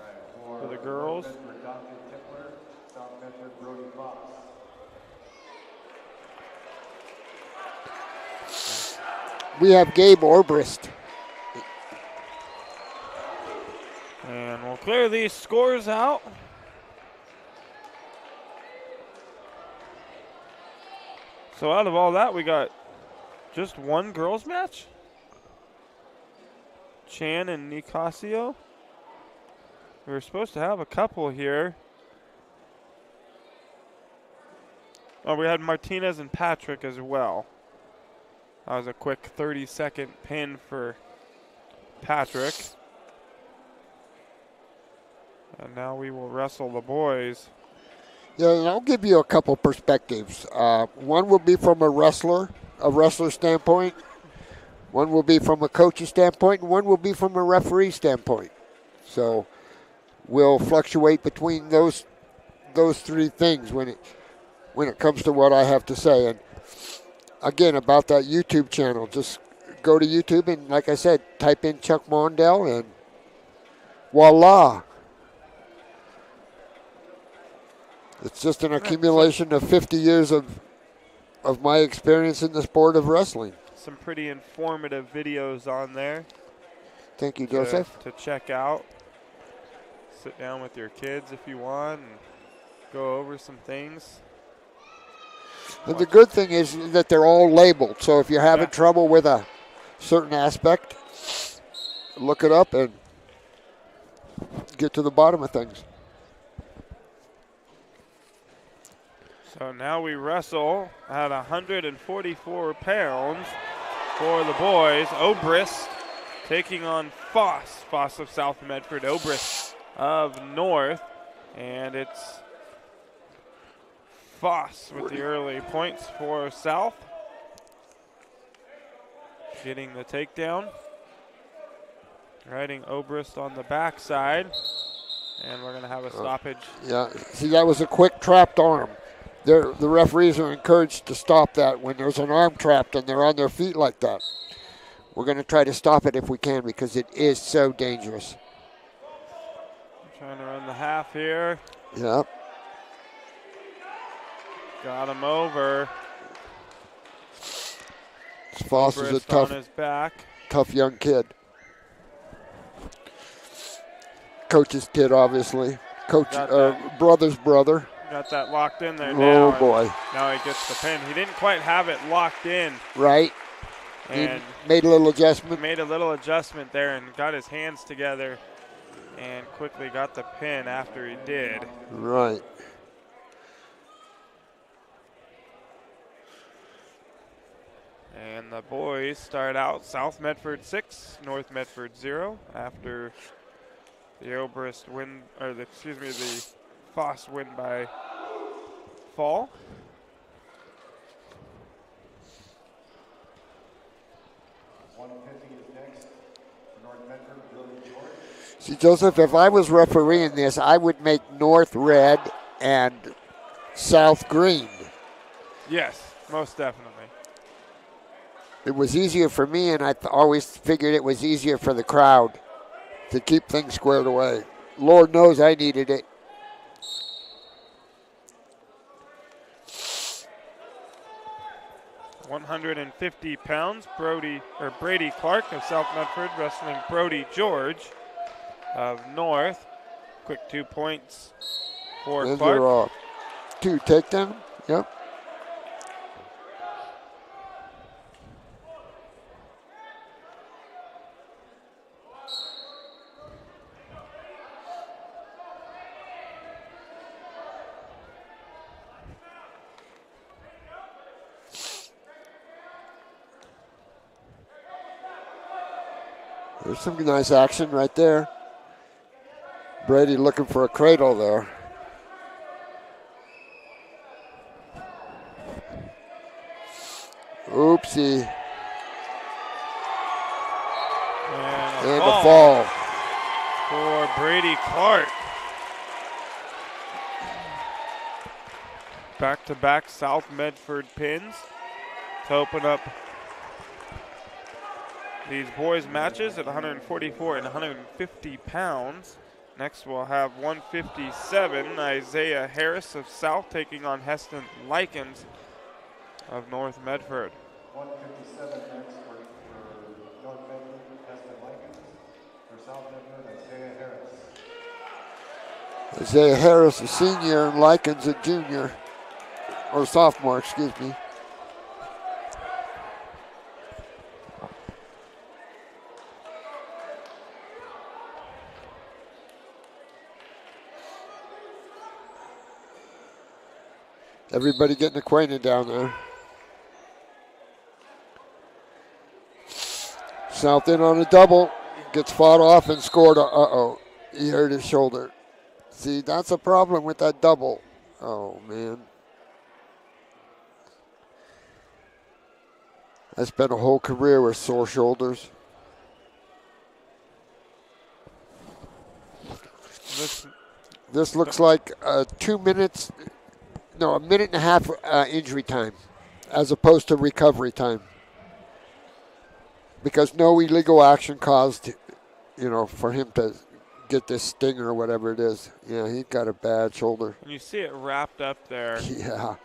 the girls. South Medford, Brody Fox. We have Gabe Orbrist. And we'll clear these scores out. So out of all that, we got just one girls match? Chan and Nicasio? We were supposed to have a couple here. Oh, we had Martinez and Patrick as well. That was a quick 30-second pin for Patrick. And now we will wrestle the boys. Yeah, and I'll give you a couple perspectives. One will be from a wrestler standpoint. One will be from a coach's standpoint, and one will be from a referee standpoint. So we'll fluctuate between those three things when it comes to what I have to say. And again, about that YouTube channel, just go to YouTube and, like I said, type in Chuck Mondell, and voila. It's just an accumulation of 50 years of my experience in the sport of wrestling. Some pretty informative videos on there. Thank you, Joseph. To check out. Sit down with your kids if you want and go over some things. And the good thing is that they're all labeled. So if you're having trouble with a certain aspect, look it up and get to the bottom of things. So now we wrestle at 144 pounds for the boys. Obrist taking on Foss. Foss of South Medford, Obrist of North. And it's Foss with the early points for South. Getting the takedown. Riding Obrist on the backside. And we're going to have a stoppage. Yeah, see, that was a quick trapped arm. The referees are encouraged to stop that when there's an arm trapped and they're on their feet like that. We're going to try to stop it if we can because it is so dangerous. Trying to run the half here. Yep. Got him over. Foss is a tough young kid. Coach's kid, obviously. Brother's brother. Got that locked in there now. Oh, boy. Now he gets the pin. He didn't quite have it locked in. Right. And he made a little adjustment. Made a little adjustment there and got his hands together and quickly got the pin after he did. Right. And the boys start out South Medford 6, North Medford 0 after the Obrist win, or the Foss win by fall. See, Joseph, if I was refereeing this, I would make North red and South green. Yes, most definitely. It was easier for me, and I always figured it was easier for the crowd to keep things squared away. Lord knows I needed it. £150, Brady Clark of South Medford wrestling Brody George of North. Quick 2 points for Those Clark. are off. 2 takedown. Yep. There's some nice action right there. Brady looking for a cradle there. Oopsie. And a fall for Brady Clark. Back-to-back South Medford pins to open up these boys matches at 144 and 150 pounds. Next we'll have 157, Isaiah Harris of South taking on Heston Likens of North Medford. 157 next for North Medford, Heston Likens. For South Medford, Isaiah Harris. Isaiah Harris, a senior, and Likens, a junior, or sophomore, excuse me. Everybody getting acquainted down there. South in on a double. Gets fought off and scored. Uh-oh. He hurt his shoulder. See, that's a problem with that double. Oh, man. I spent a whole career with sore shoulders. This looks like 2 minutes, no, a minute and a half injury time as opposed to recovery time. Because no illegal action caused, for him to get this stinger or whatever it is. Yeah, he got a bad shoulder. And you see it wrapped up there. Yeah.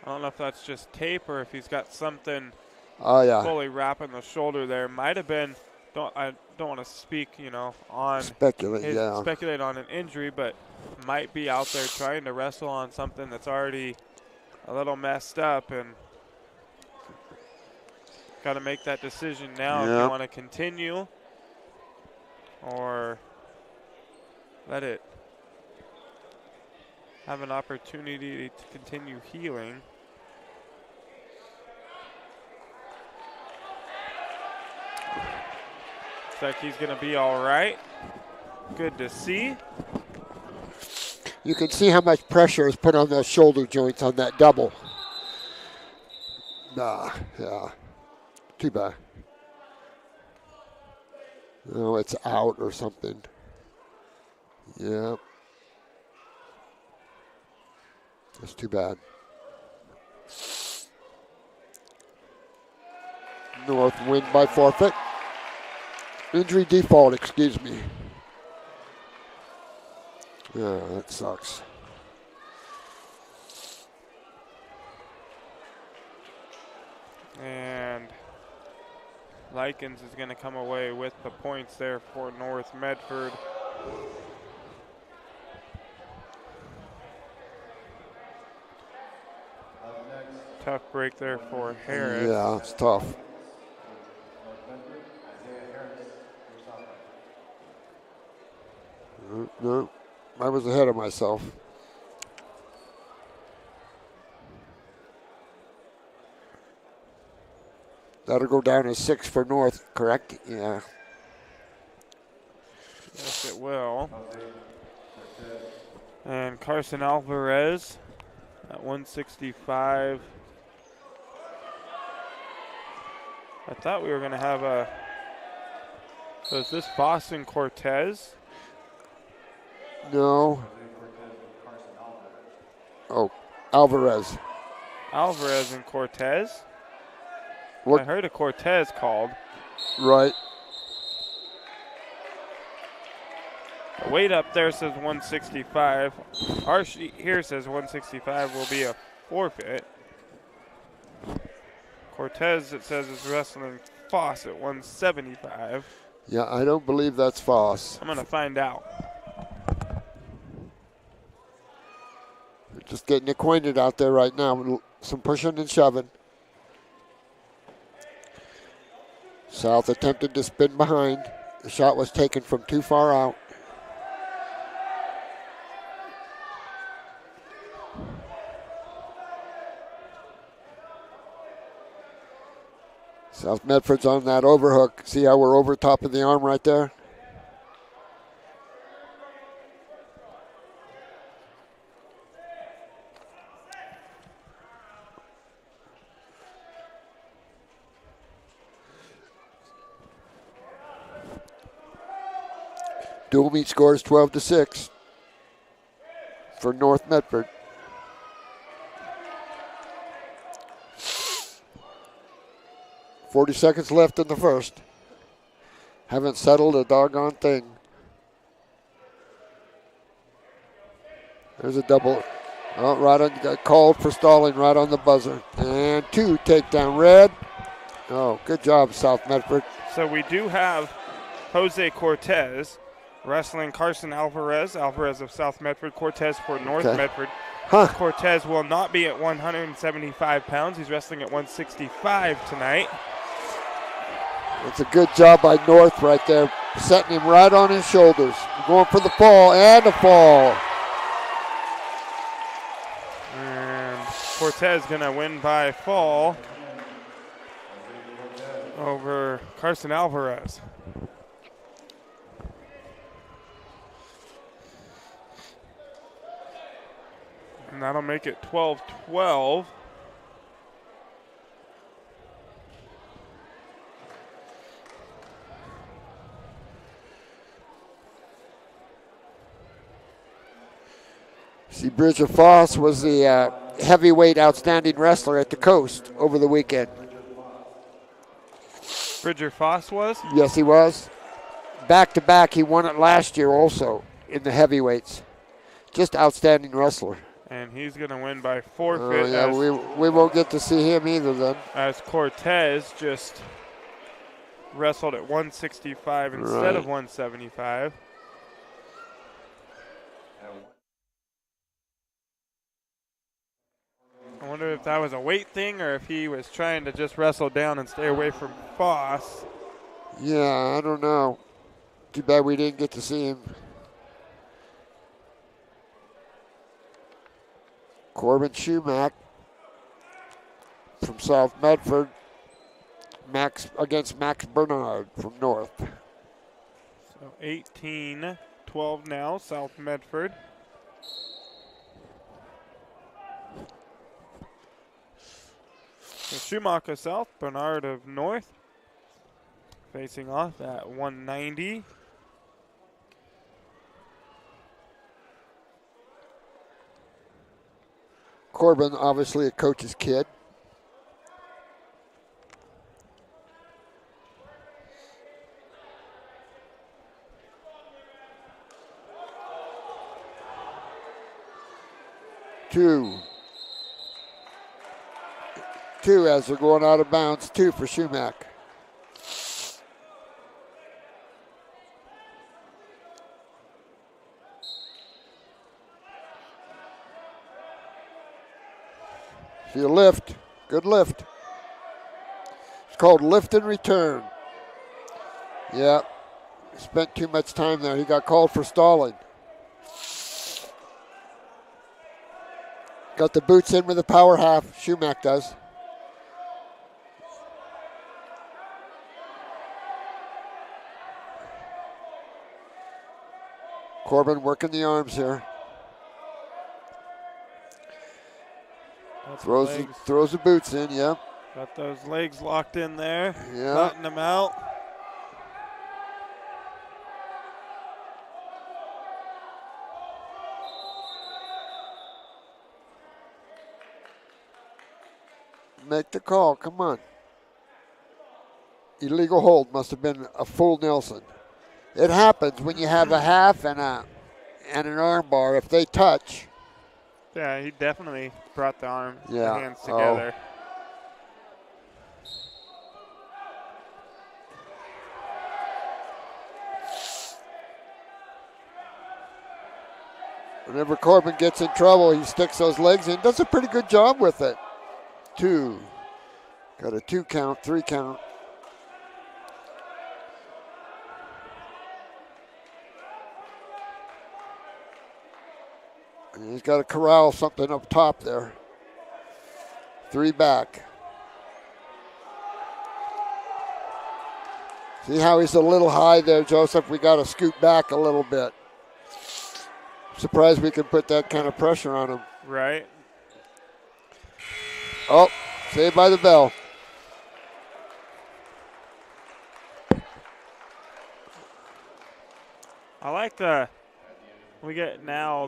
I don't know if that's just tape or if he's got something fully wrapping the shoulder there. Might have been, I don't want to speak, on speculate on an injury, but might be out there trying to wrestle on something that's already a little messed up, and got to make that decision now if you want to continue or let it have an opportunity to continue healing. Looks like he's going to be all right. Good to see. You can see how much pressure is put on those shoulder joints on that double. Yeah. Too bad. No, it's out or something. Yeah. That's too bad. North win by forfeit. Injury default, excuse me. Yeah, that sucks. And Likens is going to come away with the points there for North Medford. Tough break there for Harris. Yeah, it's tough. No, I was ahead of myself. That'll go down as 6 for North, correct? Yeah. Yes, it will. And Carson Alvarez at 165. I thought we were going to have a... So is this Boston Cortez? No. Oh, Alvarez. Alvarez and Cortez? What? I heard a Cortez called. Right. The weight up there says 165. Our sheet here says 165 will be a forfeit. Cortez, it says, is wrestling Foss at 175. Yeah, I don't believe that's Foss. I'm going to find out. They're just getting acquainted out there right now. Some pushing and shoving. South attempted to spin behind. The shot was taken from too far out. South Medford's on that overhook. See how we're over top of the arm right there? Dual meet scores 12-6 for North Medford. .40 left in the first. Haven't settled a doggone thing. There's a double. Oh, right on, got called for stalling right on the buzzer. And 2 takedown red. Oh, good job, South Medford. So we do have Jose Cortez wrestling Carson Alvarez. Alvarez of South Medford. Cortez for North Medford. Huh. Cortez will not be at 175 pounds. He's wrestling at 165 tonight. It's a good job by North right there, setting him right on his shoulders. Going for the fall, and a fall. And Cortez gonna win by fall over Carson Alvarez. And that'll make it 12-12. See, Bridger Foss was the heavyweight outstanding wrestler at the Coast over the weekend. Bridger Foss was? Yes, he was. Back-to-back, he won it last year also in the heavyweights. Just outstanding wrestler. And he's going to win by forfeit. Yeah, we won't get to see him either then. As Cortez just wrestled at 165 instead of 175. I wonder if that was a weight thing or if he was trying to just wrestle down and stay away from Foss. Yeah, I don't know. Too bad we didn't get to see him. Corbin Schumack from South Medford. Max against Max Bernard from North. So 18-12 now, South Medford. So Schumacher South, Bernard of North. Facing off at 190. Corbin, obviously a coach's kid. Two as they're going out of bounds. 2 for Schumack. See a lift. Good lift. It's called lift and return. Yeah. Spent too much time there. He got called for stalling. Got the boots in with the power half. Schumack does. Corbin working the arms here. Throws the boots in, yeah. Got those legs locked in there. Yeah. Flatten them out. Make the call, come on. Illegal hold, must have been a full Nelson. It happens when you have a half and an arm bar. If they touch. Yeah, he definitely brought the hands Oh. together. Whenever Corbin gets in trouble, he sticks those legs in. Does a pretty good job with it. 2. Got a 2 count, 3 count. And he's got to corral something up top there. 3 back. See how he's a little high there, Joseph? We got to scoot back a little bit. Surprised we could put that kind of pressure on him. Right. Oh, saved by the bell. I like we get now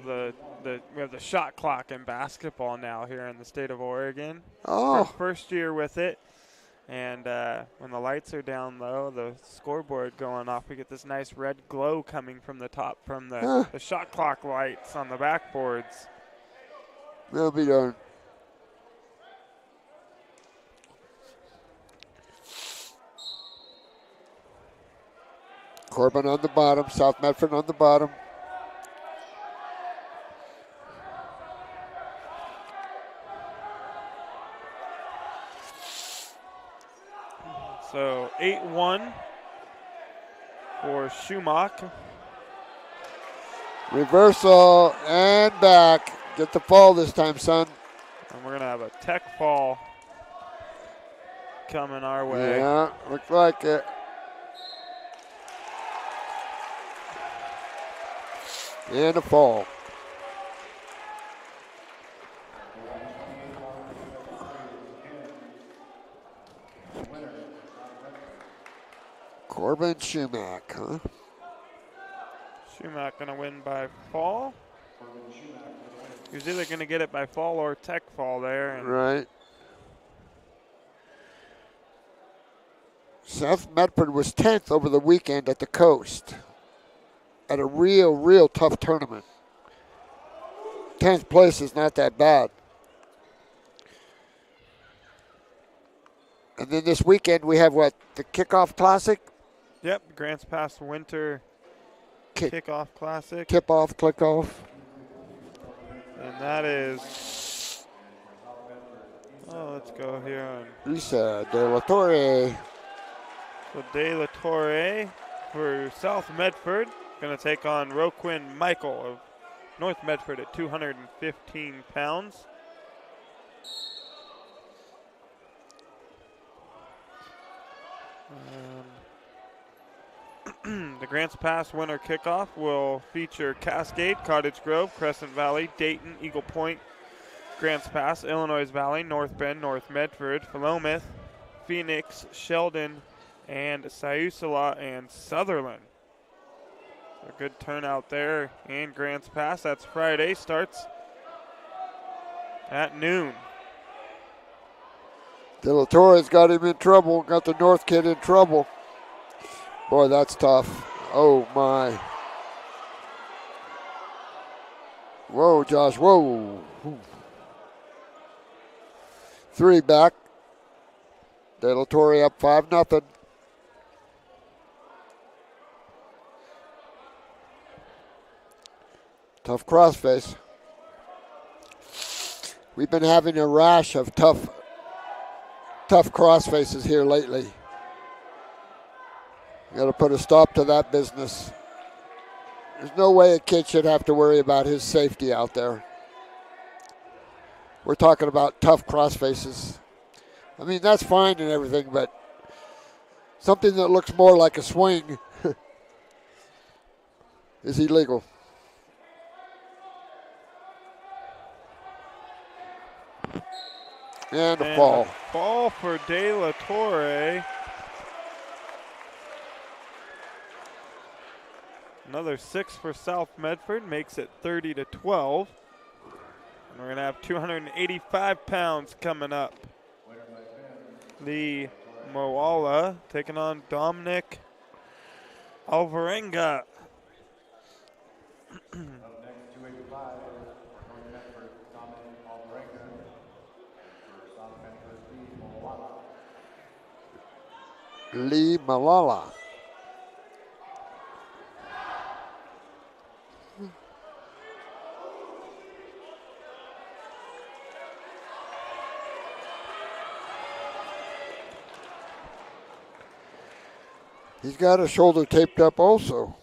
we have the shot clock in basketball now here in the state of Oregon. Oh. First year with it. And when the lights are down low, the scoreboard going off, we get this nice red glow coming from the top from the shot clock lights on the backboards. That'll be done. Corbin on the bottom, South Medford on the bottom. So 8-1 for Schumacher. Reversal and back. Get the fall this time, son. And we're going to have a tech fall coming our way. Yeah, looks like it. And a fall. Corbin Schumack, huh? Schumack going to win by fall. He was either going to get it by fall or tech fall there. And right. South Medford was 10th over the weekend at the Coast at a real tough tournament. 10th place is not that bad. And then this weekend we have what? The Kickoff Classic? Yep, Grants Pass Winter Kickoff Classic. Tip-off, click-off. And that is, let's go here on Lisa De La Torre. So De La Torre for South Medford. Going to take on Roquin Michael of North Medford at 215 pounds. The Grants Pass winter kickoff will feature Cascade, Cottage Grove, Crescent Valley, Dayton, Eagle Point, Grants Pass, Illinois Valley, North Bend, North Medford, Philomath, Phoenix, Sheldon, and Siuslaw and Sutherland. A good turnout there in Grants Pass. That's Friday. Starts at noon. De La Torre's got him in trouble. Got the North kid in trouble. Boy, that's tough. Oh, my. Whoa, Josh. Whoa. 3 back. De La Torre up 5-0. Tough crossface. We've been having a rash of tough crossfaces here lately. Got to put a stop to that business. There's no way a kid should have to worry about his safety out there. We're talking about tough crossfaces. I mean, that's fine and everything, but something that looks more like a swing is illegal. And a fall. Fall for De La Torre. Another 6 for South Medford makes it 30-12. And we're going to have 285 pounds coming up. The Moala taking on Dominic Alvarenga. Lee Malala. He's got a shoulder taped up also.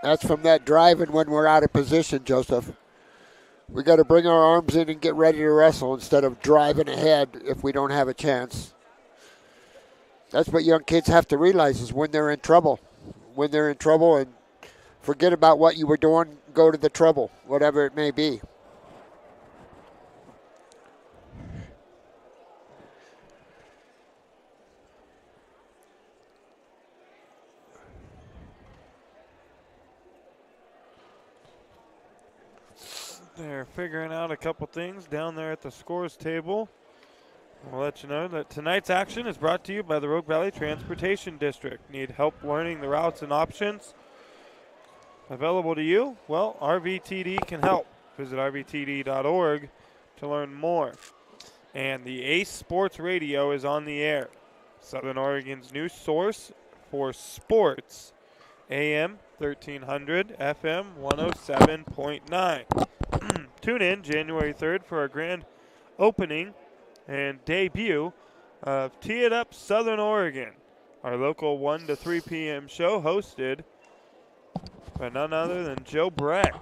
That's from that driving when we're out of position, Joseph. We got to bring our arms in and get ready to wrestle instead of driving ahead if we don't have a chance. That's what young kids have to realize is when they're in trouble. When they're in trouble, and forget about what you were doing, go to the trouble, whatever it may be. They're figuring out a couple things down there at the scores table. We'll let you know that tonight's action is brought to you by the Rogue Valley Transportation District. Need help learning the routes and options available to you? Well, RVTD can help. Visit rvtd.org to learn more. And the Ace Sports Radio is on the air. Southern Oregon's new source for sports. AM 1300, FM 107.9. Tune in January 3rd for our grand opening and debut of Tee It Up Southern Oregon, our local 1 to 3 p.m. show hosted by none other than Joe Brett.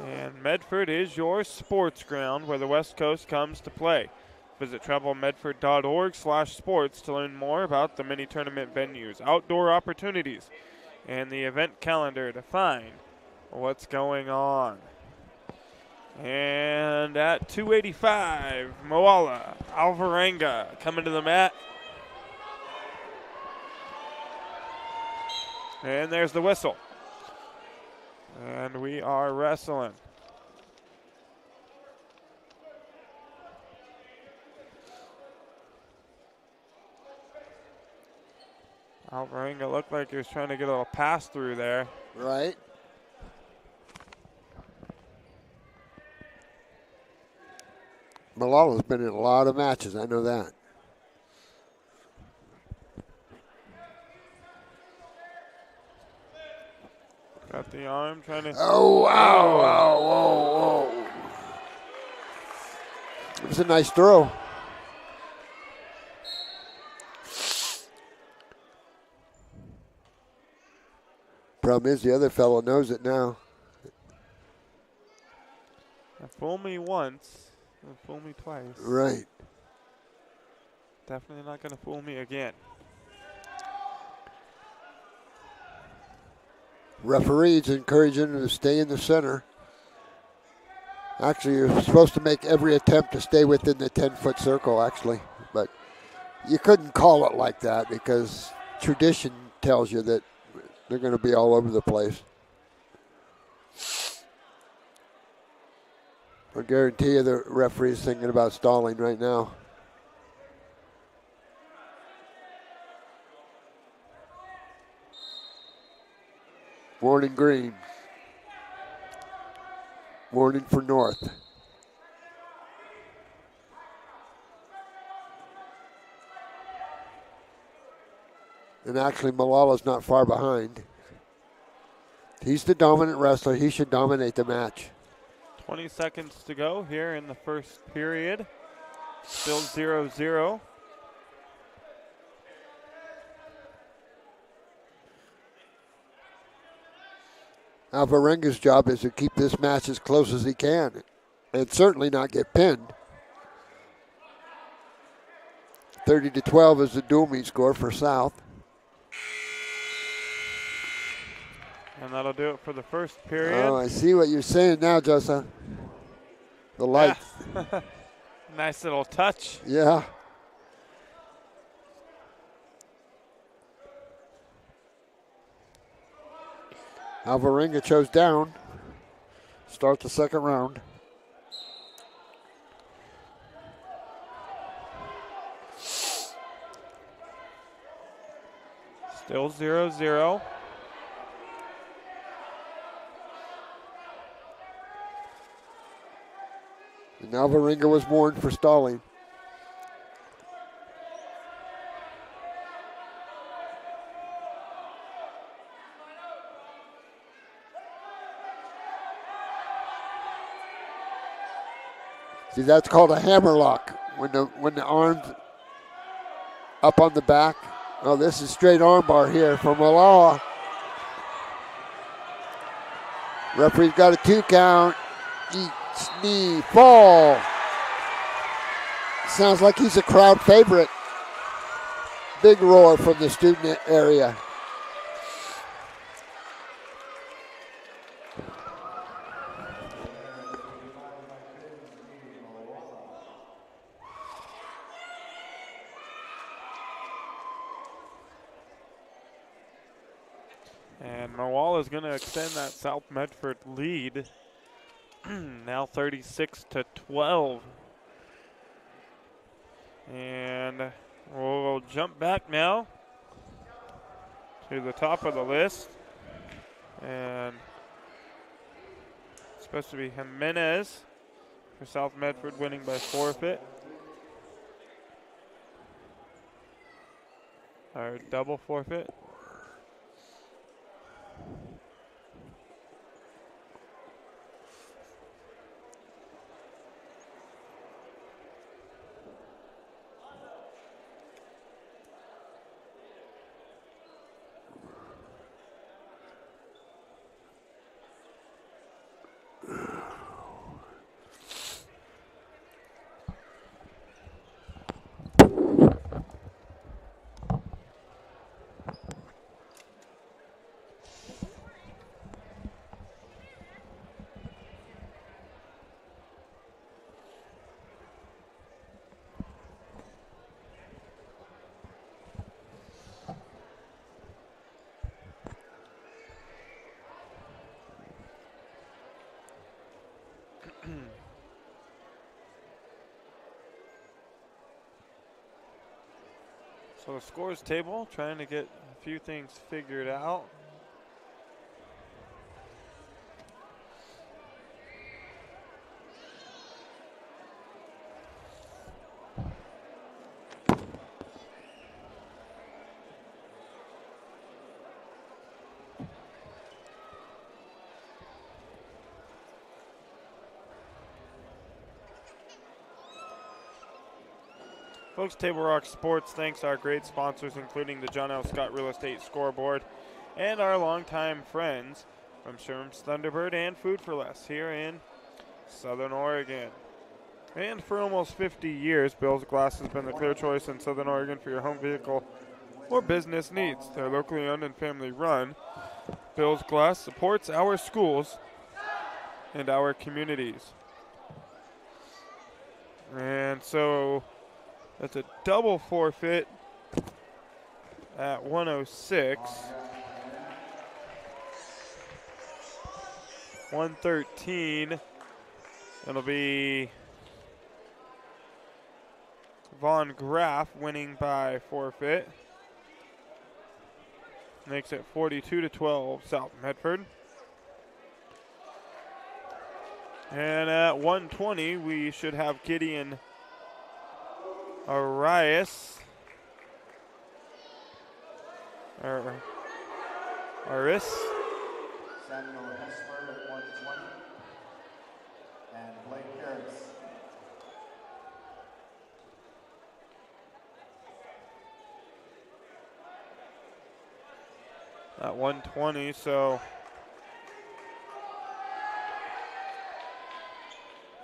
And Medford is your sports ground where the West Coast comes to play. Visit travelmedford.org/sports to learn more about the mini tournament venues, outdoor opportunities, and the event calendar to find what's going on. And at 285, Moala Alvarenga coming to the mat. And there's the whistle. And we are wrestling. Alvarenga looked like he was trying to get a little pass through there. Right. Malala's been in a lot of matches, I know that. Got the arm trying to. Oh, wow, wow, whoa, whoa. It was a nice throw. Problem is, the other fellow knows it now. Fool me once, fool me twice. Right. Definitely not going to fool me again. Referees encouraging him to stay in the center. Actually, you're supposed to make every attempt to stay within the 10-foot circle, actually. But you couldn't call it like that because tradition tells you that they're going to be all over the place. I guarantee you the referee's thinking about stalling right now. Warning green. Warning for North. And actually, Malala's not far behind. He's the dominant wrestler. He should dominate the match. 20 seconds to go here in the first period. Still 0-0. Alvarenga's job is to keep this match as close as he can and certainly not get pinned. 30-12 is the dual meet score for South. And that'll do it for the first period. Oh, I see what you're saying now, Joseph. The light. Yeah. Nice little touch. Yeah. Alvarenga chose down. Start the second round. Still 0-0. And Alvarenga was warned for stalling. See, that's called a hammerlock. When the arm's up on the back. Oh, this is straight armbar here for Malala. Referee's got a 2 count. Each knee fall. Sounds like he's a crowd favorite. Big roar from the student area. And Moala is going to extend that South Medford lead. Now 36-12. And we'll jump back now to the top of the list. And it's supposed to be Jimenez for South Medford winning by forfeit. Or double forfeit. So the scores table, trying to get a few things figured out. Folks, Table Rock Sports thanks our great sponsors, including the John L. Scott Real Estate Scoreboard and our longtime friends from Sherm's Thunderbird and Food for Less here in Southern Oregon. And for almost 50 years, Bill's Glass has been the clear choice in Southern Oregon for your home vehicle or business needs. They're locally owned and family run. Bill's Glass supports our schools and our communities. And so that's a double forfeit at 106. 113. It'll be Von Graff winning by forfeit. Makes it 42-12 South Medford. And at 120, we should have Gideon Arias. Aris. Samuel Hessler at 120. And Blake Harris. At 120, so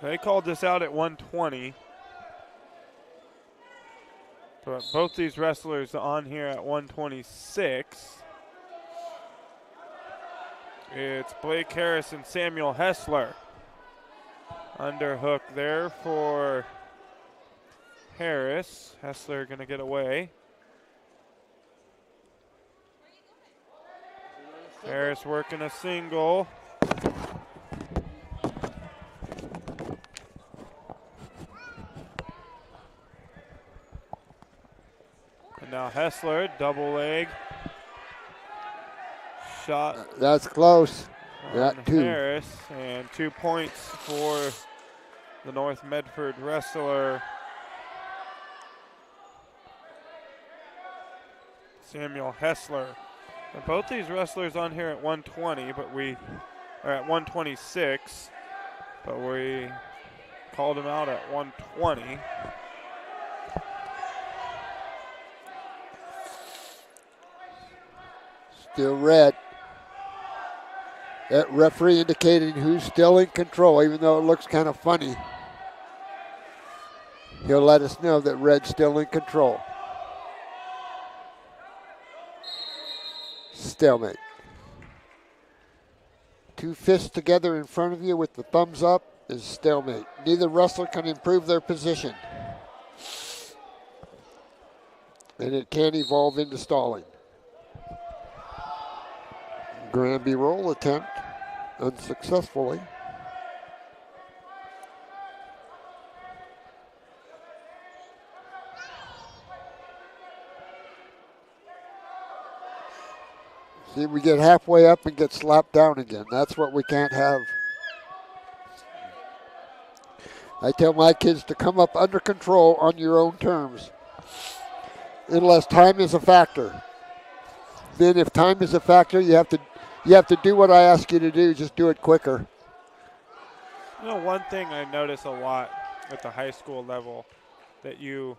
they called this out at 120. But both these wrestlers on here at 126. It's Blake Harris and Samuel Hessler. Underhook there for Harris. Hessler going to get away. Harris working a single. And now Hessler, double leg. Shot. That's close. Got 2. Harris, and 2 points for the North Medford wrestler Samuel Hessler. And both these wrestlers on here at 120, but we are at 126, but we called them out at 120. Still red. That referee indicating who's still in control, even though it looks kind of funny. He'll let us know that red's still in control. Stalemate. 2 fists together in front of you with the thumbs up is stalemate. Neither wrestler can improve their position. And it can evolve into stalling. Granby roll attempt unsuccessfully. See, we get halfway up and get slapped down again. That's what we can't have. I tell my kids to come up under control on your own terms, unless time is a factor. Then if time is a factor, you have to do what I ask you to do, just do it quicker. You know, one thing I notice a lot at the high school level that you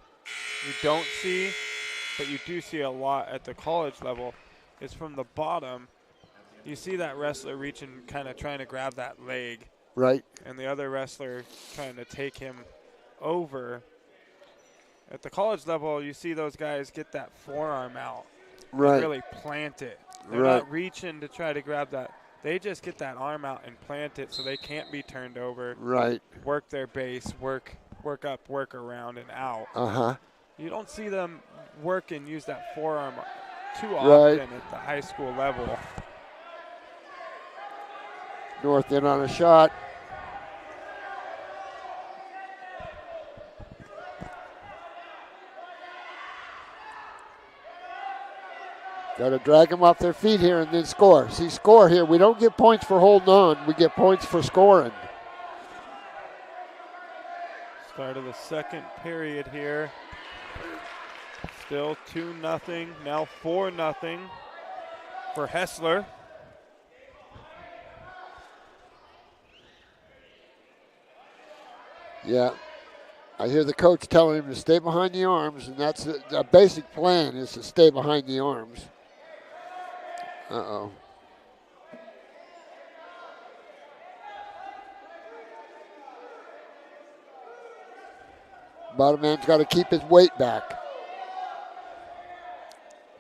don't see, but you do see a lot at the college level is from the bottom. You see that wrestler reaching, kind of trying to grab that leg. Right. And the other wrestler trying to take him over. At the college level, you see those guys get that forearm out. Right. And really plant it. They're Right. not reaching to try to grab that. They just get that arm out and plant it so they can't be turned over. Right. Work their base, work up, work around and out. Uh-huh. You don't see them work and use that forearm too Right. often at the high school level. North in on a shot. Got to drag them off their feet here and then score. See, score here. We don't get points for holding on. We get points for scoring. Start of the second period here. Still 2-0. Now 4-0 for Hessler. Yeah. I hear the coach telling him to stay behind the arms, and that's the basic plan is to stay behind the arms. Uh-oh. Bottom man's got to keep his weight back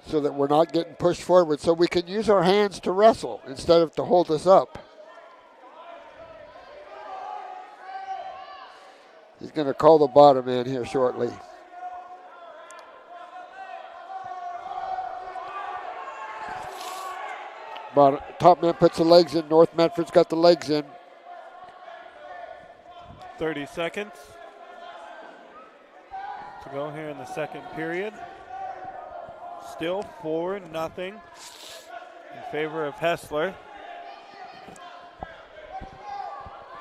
so that we're not getting pushed forward, so we can use our hands to wrestle instead of to hold us up. He's going to call the bottom man here shortly. Top man puts the legs in. North Medford's got the legs in. 30 seconds to go here in the second period. Still 4-0 in favor of Hessler.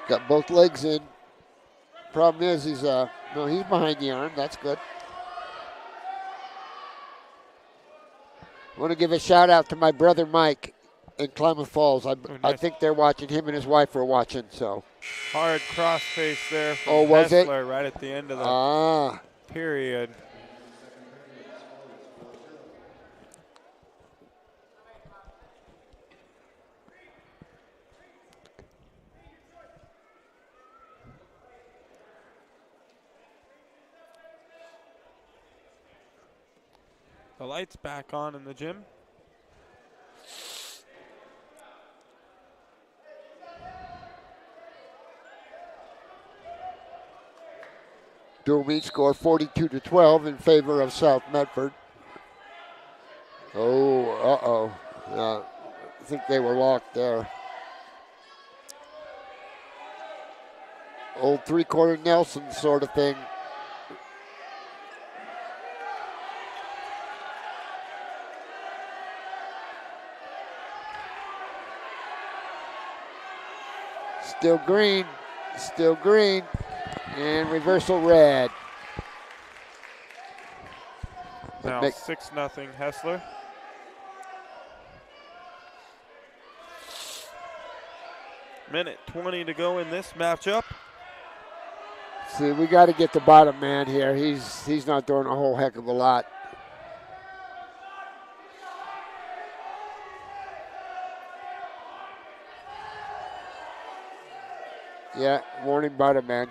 Got both legs in. Problem is he's behind the arm. That's good. I want to give a shout out to my brother Mike in Klamath Falls. I think they're watching. Him and his wife were watching. So hard crossface there from was Hessler it? right at the end of the period. The lights back on in the gym. Dual meet score 42-12 in favor of South Medford. Oh, I think they were locked there. Old three-quarter Nelson sort of thing. Still green, and reversal red. Now 6-0 Hessler. Minute 20 to go in this matchup. See, we got to get the bottom man here. He's not doing a whole heck of a lot. Yeah, warning bottom man.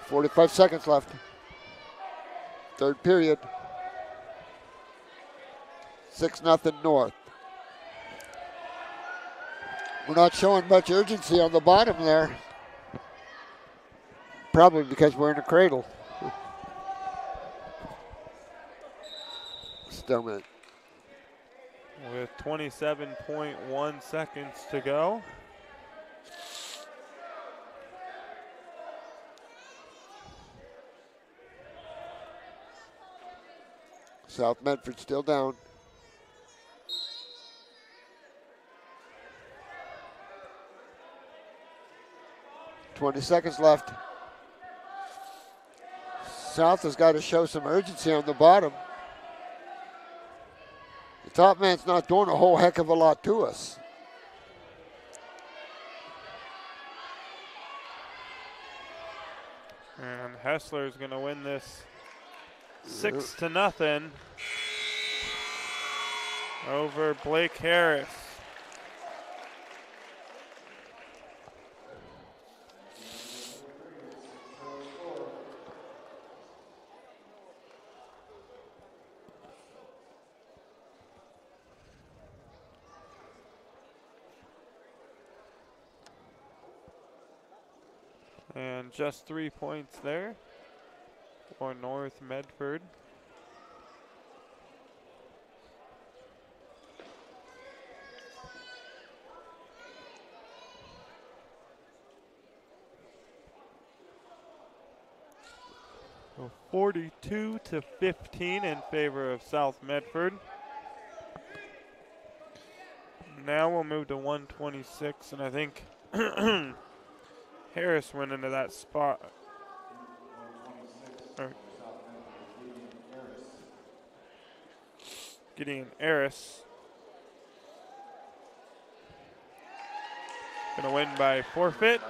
Forty-five seconds left. Third period. 6-0 North. We're not showing much urgency on the bottom there. Probably because we're in a cradle. Stillman. With 27.1 seconds to go. South Medford still down. $20 seconds left. South has got to show some urgency on the bottom. The top man's not doing a whole heck of a lot to us. And Hessler's going to win this 6-0 over Blake Harris. And just 3 points there for North Medford. So 42-15 in favor of South Medford. Now we'll move to 126, and I think Harris went into that spot. Gideon Harris. Gonna win by forfeit.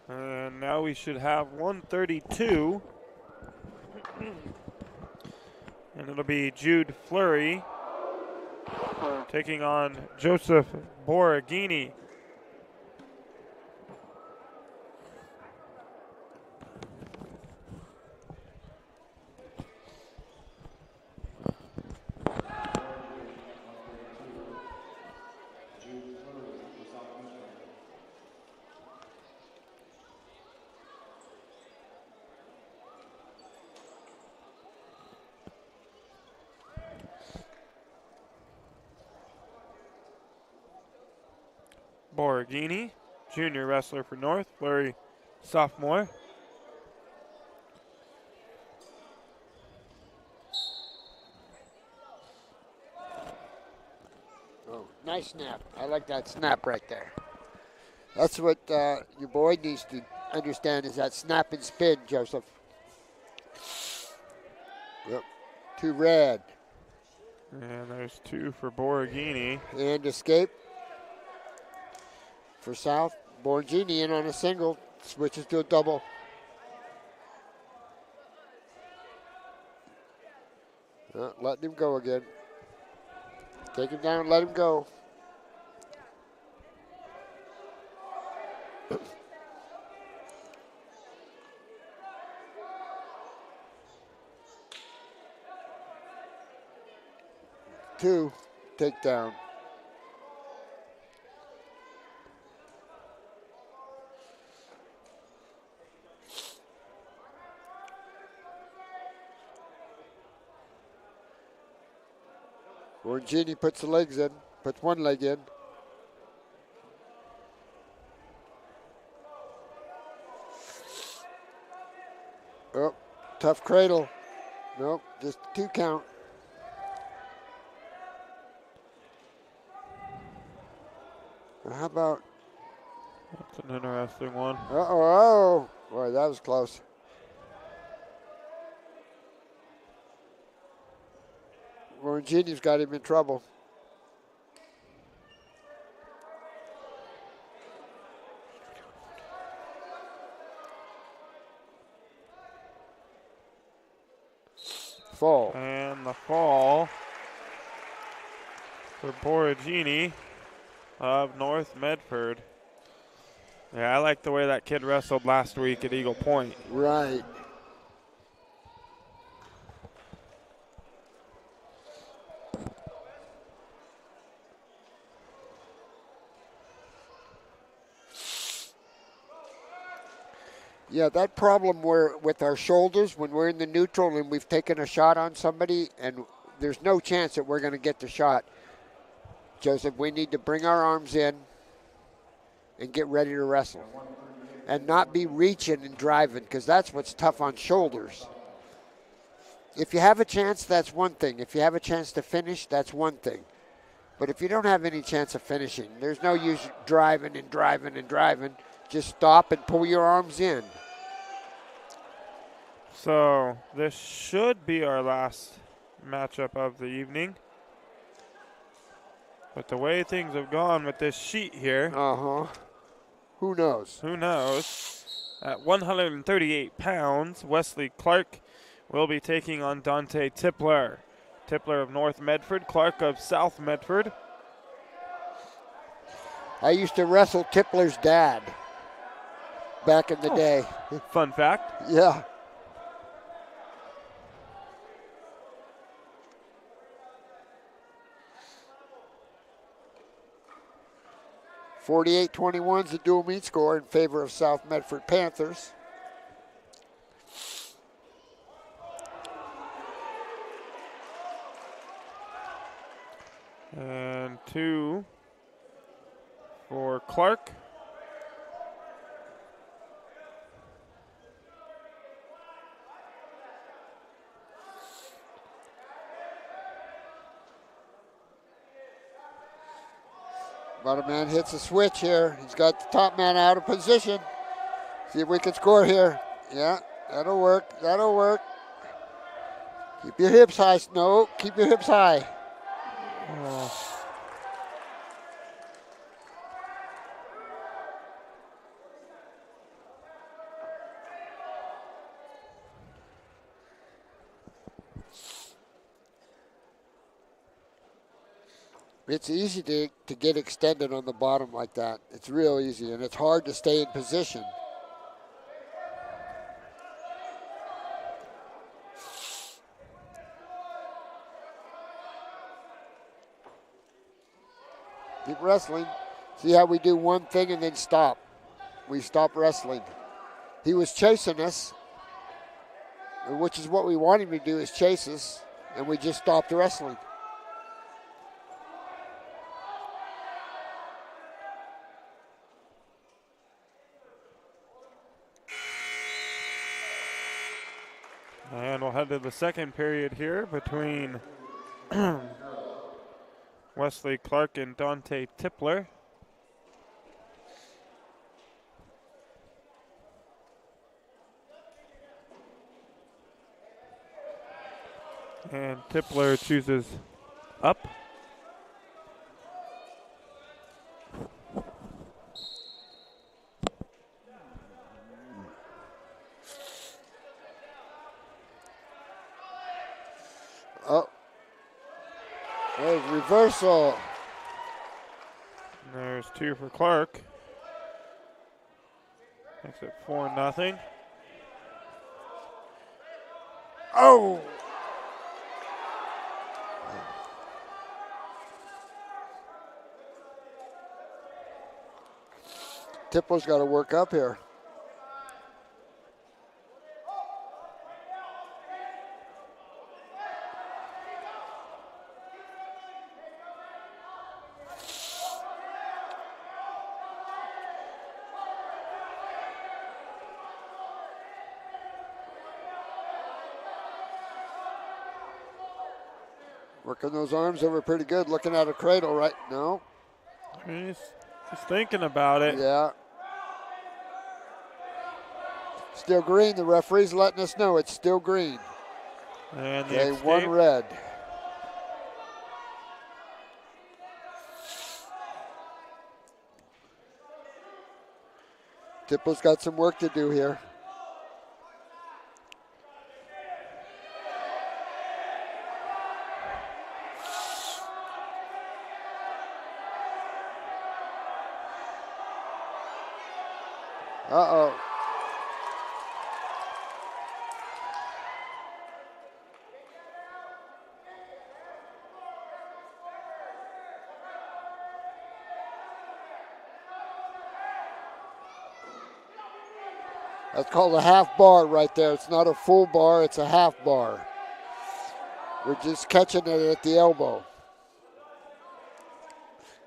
And now we should have 132. And it'll be Jude Fleury taking on Joseph Borghini. Borghini, junior wrestler for North. Fleury, sophomore. Oh, nice snap. I like that snap right there. That's what your boy needs to understand is that snap and spin, Joseph. Yep. 2 red. And there's 2 for Borghini. And escape for South. Borghini in on a single, switches to a double. Letting him go again. Take him down, let him go. Two, takedown. Borghini puts the legs in, puts one leg in. Oh, tough cradle. Nope, just 2 count. How about? That's an interesting one. Oh, boy, that was close. Borghini's got him in trouble. Fall. And the fall for Borghini of North Medford. Yeah, I like the way that kid wrestled last week at Eagle Point. Right. Yeah, that problem where with our shoulders when we're in the neutral and we've taken a shot on somebody and there's no chance that we're going to get the shot. Joseph, we need to bring our arms in and get ready to wrestle. And not be reaching and driving because that's what's tough on shoulders. If you have a chance, that's one thing. If you have a chance to finish, that's one thing. But if you don't have any chance of finishing, there's no use driving and driving and driving. Just stop and pull your arms in. So this should be our last matchup of the evening. But the way things have gone with this sheet here. Who knows? Who knows? At 138 pounds, Wesley Clark will be taking on Dante Tipler. Tipler of North Medford, Clark of South Medford. I used to wrestle Tipler's dad back in the day. Fun fact. Yeah. 48-21 is the dual meet score in favor of South Medford Panthers. And 2 for Clark. Bottom man hits a switch here. He's got the top man out of position. See if we can score here. Yeah, that'll work. That'll work. Keep your hips high, Snow. Keep your hips high. Oh. It's easy to get extended on the bottom like that. It's real easy, and it's hard to stay in position. Keep wrestling. See how we do one thing and then stop. We stop wrestling. He was chasing us, which is what we want him to do, is chase us, and we just stopped wrestling. And we'll head to the second period here between Wesley Clark and Dante Tipler. And Tipler chooses up. Oh, there's reversal. There's 2 for Clark. Makes it 4-0. Oh! Tipler's got to work up here. Working those arms over pretty good. Looking at a cradle, right? No. He's thinking about it. Yeah. Still green. The referee's letting us know it's still green. And they won red. Tipler's got some work to do here. Uh-oh. That's called a half bar right there. It's not a full bar, it's a half bar. We're just catching it at the elbow.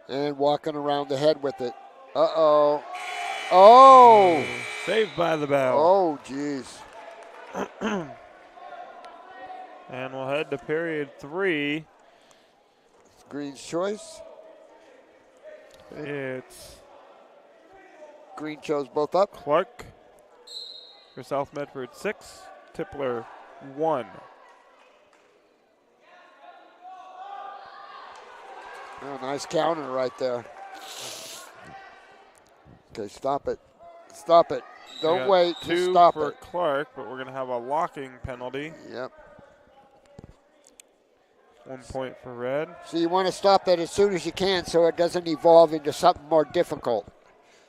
And walking around the head with it. Uh-oh. Oh! Saved by the bell. Oh, geez. And we'll head to period 3. It's Green's choice. It's Green chose both up. Clark for South Medford 6, Tipler 1. Oh, nice counter right there. Okay, stop it. Stop it. Don't wait. Just stop for it. Clark, but we're going to have a locking penalty. Yep. 1 point for red. So you want to stop it as soon as you can so it doesn't evolve into something more difficult.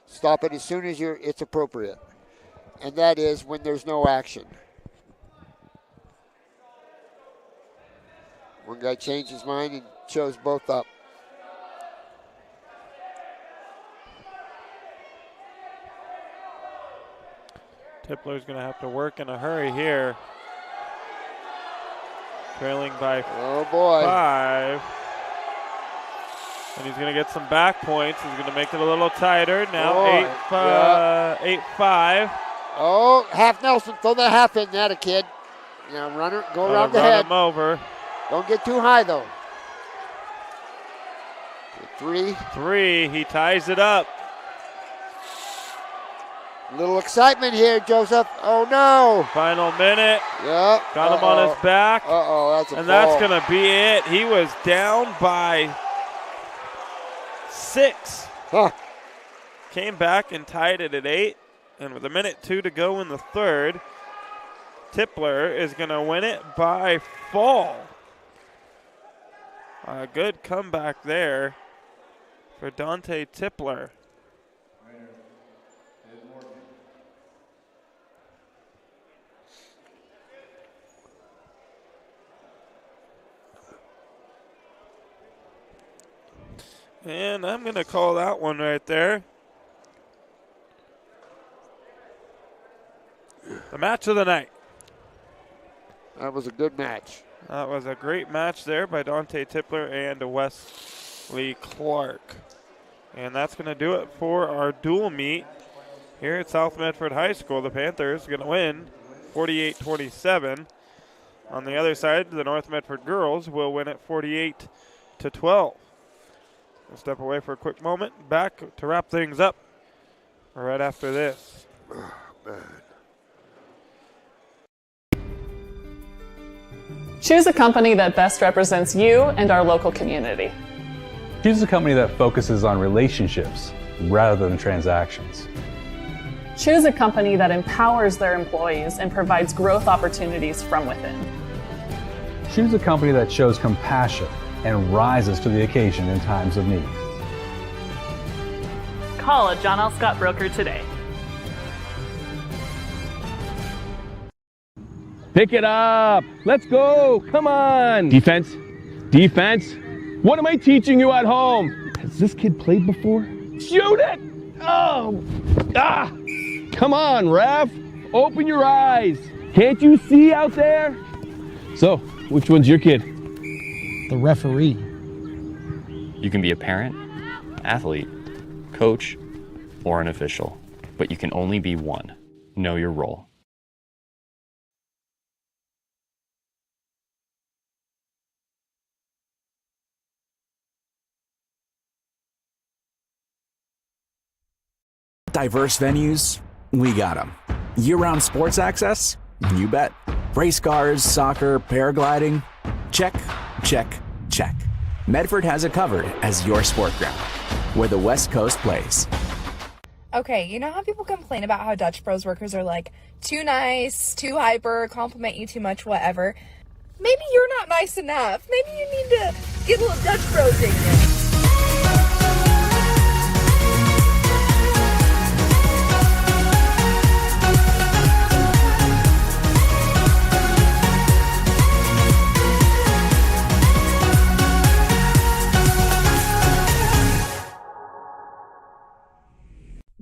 Stop it as soon as it's appropriate. And that is when there's no action. One guy changed his mind and chose both up. Tipler's going to have to work in a hurry here. Trailing by 5. And he's going to get some back points. He's going to make it a little tighter. Now 8-5. Oh, half Nelson. Throw the half in there, kid. Yeah, runner, go around the head. Him over. Don't get too high, though. 3. He ties it up. A little excitement here, Joseph. Oh, no. Final minute. Yeah. Got him on his back. That's a and ball. That's going to be it. He was down by 6. Came back and tied it at 8. And with 1:02 to go in the third, Tipler is going to win it by fall. A good comeback there for Dante Tipler. And I'm going to call that one right there. The match of the night. That was a good match. That was a great match there by Dante Tipler and Wesley Clark. And that's going to do it for our dual meet here at South Medford High School. The Panthers are going to win 48-27. On the other side, the North Medford girls will win it 48-12. We'll step away for a quick moment. Back to wrap things up right after this. Oh, man. Choose a company that best represents you and our local community. Choose a company that focuses on relationships rather than transactions. Choose a company that empowers their employees and provides growth opportunities from within. Choose a company that shows compassion and rises to the occasion in times of need. Call a John L. Scott broker today. Pick it up. Let's go. Come on. Defense. Defense. What am I teaching you at home? Has this kid played before? Shoot it. Oh. Ah. Come on, ref. Open your eyes. Can't you see out there? So, which one's your kid? The referee. You can be a parent, athlete, coach, or an official, but you can only be one. Know your role. Diverse venues, we got them. Year-round sports access? You bet. Race cars, soccer, paragliding? Check, check, check. Medford has it covered as your sport ground, where the West Coast plays. Okay, you know how people complain about how Dutch Bros workers are like too nice, too hyper, compliment you too much, whatever? Maybe you're not nice enough. Maybe you need to get a little Dutch Bros in you.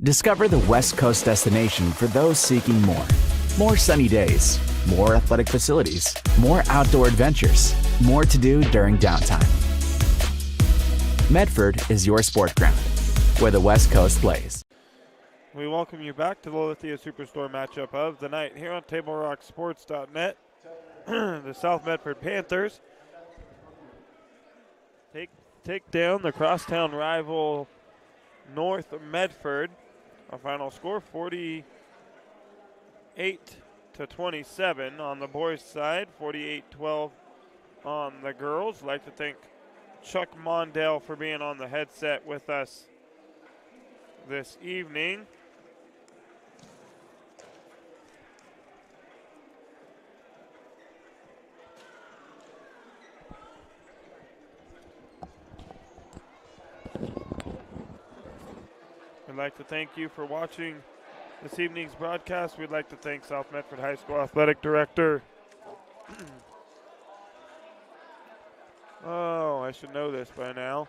Discover the West Coast destination for those seeking more. More sunny days, more athletic facilities, more outdoor adventures, more to do during downtime. Medford is your sport ground, where the West Coast plays. We welcome you back to the Lithia Superstore matchup of the night here on TableRockSports.net. The South Medford Panthers take down the crosstown rival North Medford. Our final score 48-27 on the boys' side, 48-12 on the girls. I'd like to thank Chuck Mondale for being on the headset with us this evening. We'd like to thank you for watching this evening's broadcast. We'd like to thank South Medford High School Athletic Director. Oh, I should know this by now.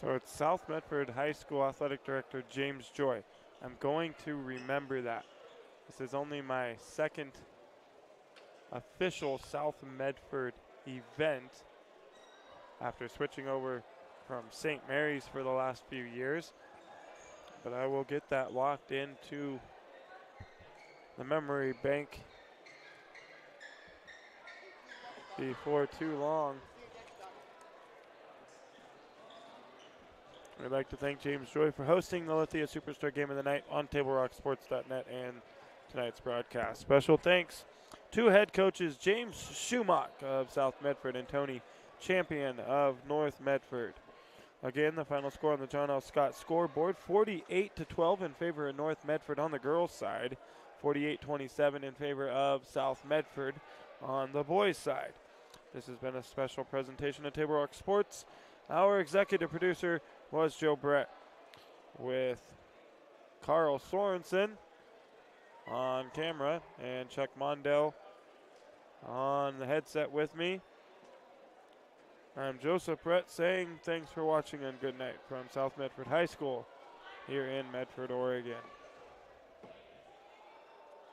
So it's South Medford High School Athletic Director James Joy. I'm going to remember that. This is only my second official South Medford event after switching over from St. Mary's for the last few years. But I will get that locked into the memory bank before too long. We'd like to thank James Joy for hosting the Lithia Superstar Game of the Night on TableRockSports.net and tonight's broadcast. Special thanks to head coaches James Schumacher of South Medford and Tony Champion of North Medford. Again, the final score on the John L. Scott scoreboard, 48-12 in favor of North Medford on the girls' side, 48-27 in favor of South Medford on the boys' side. This has been a special presentation of Table Rock Sports. Our executive producer was Joe Brett, with Carl Sorensen on camera and Chuck Mondell on the headset with me. I'm Joseph Brett saying thanks for watching and good night from South Medford High School here in Medford, Oregon.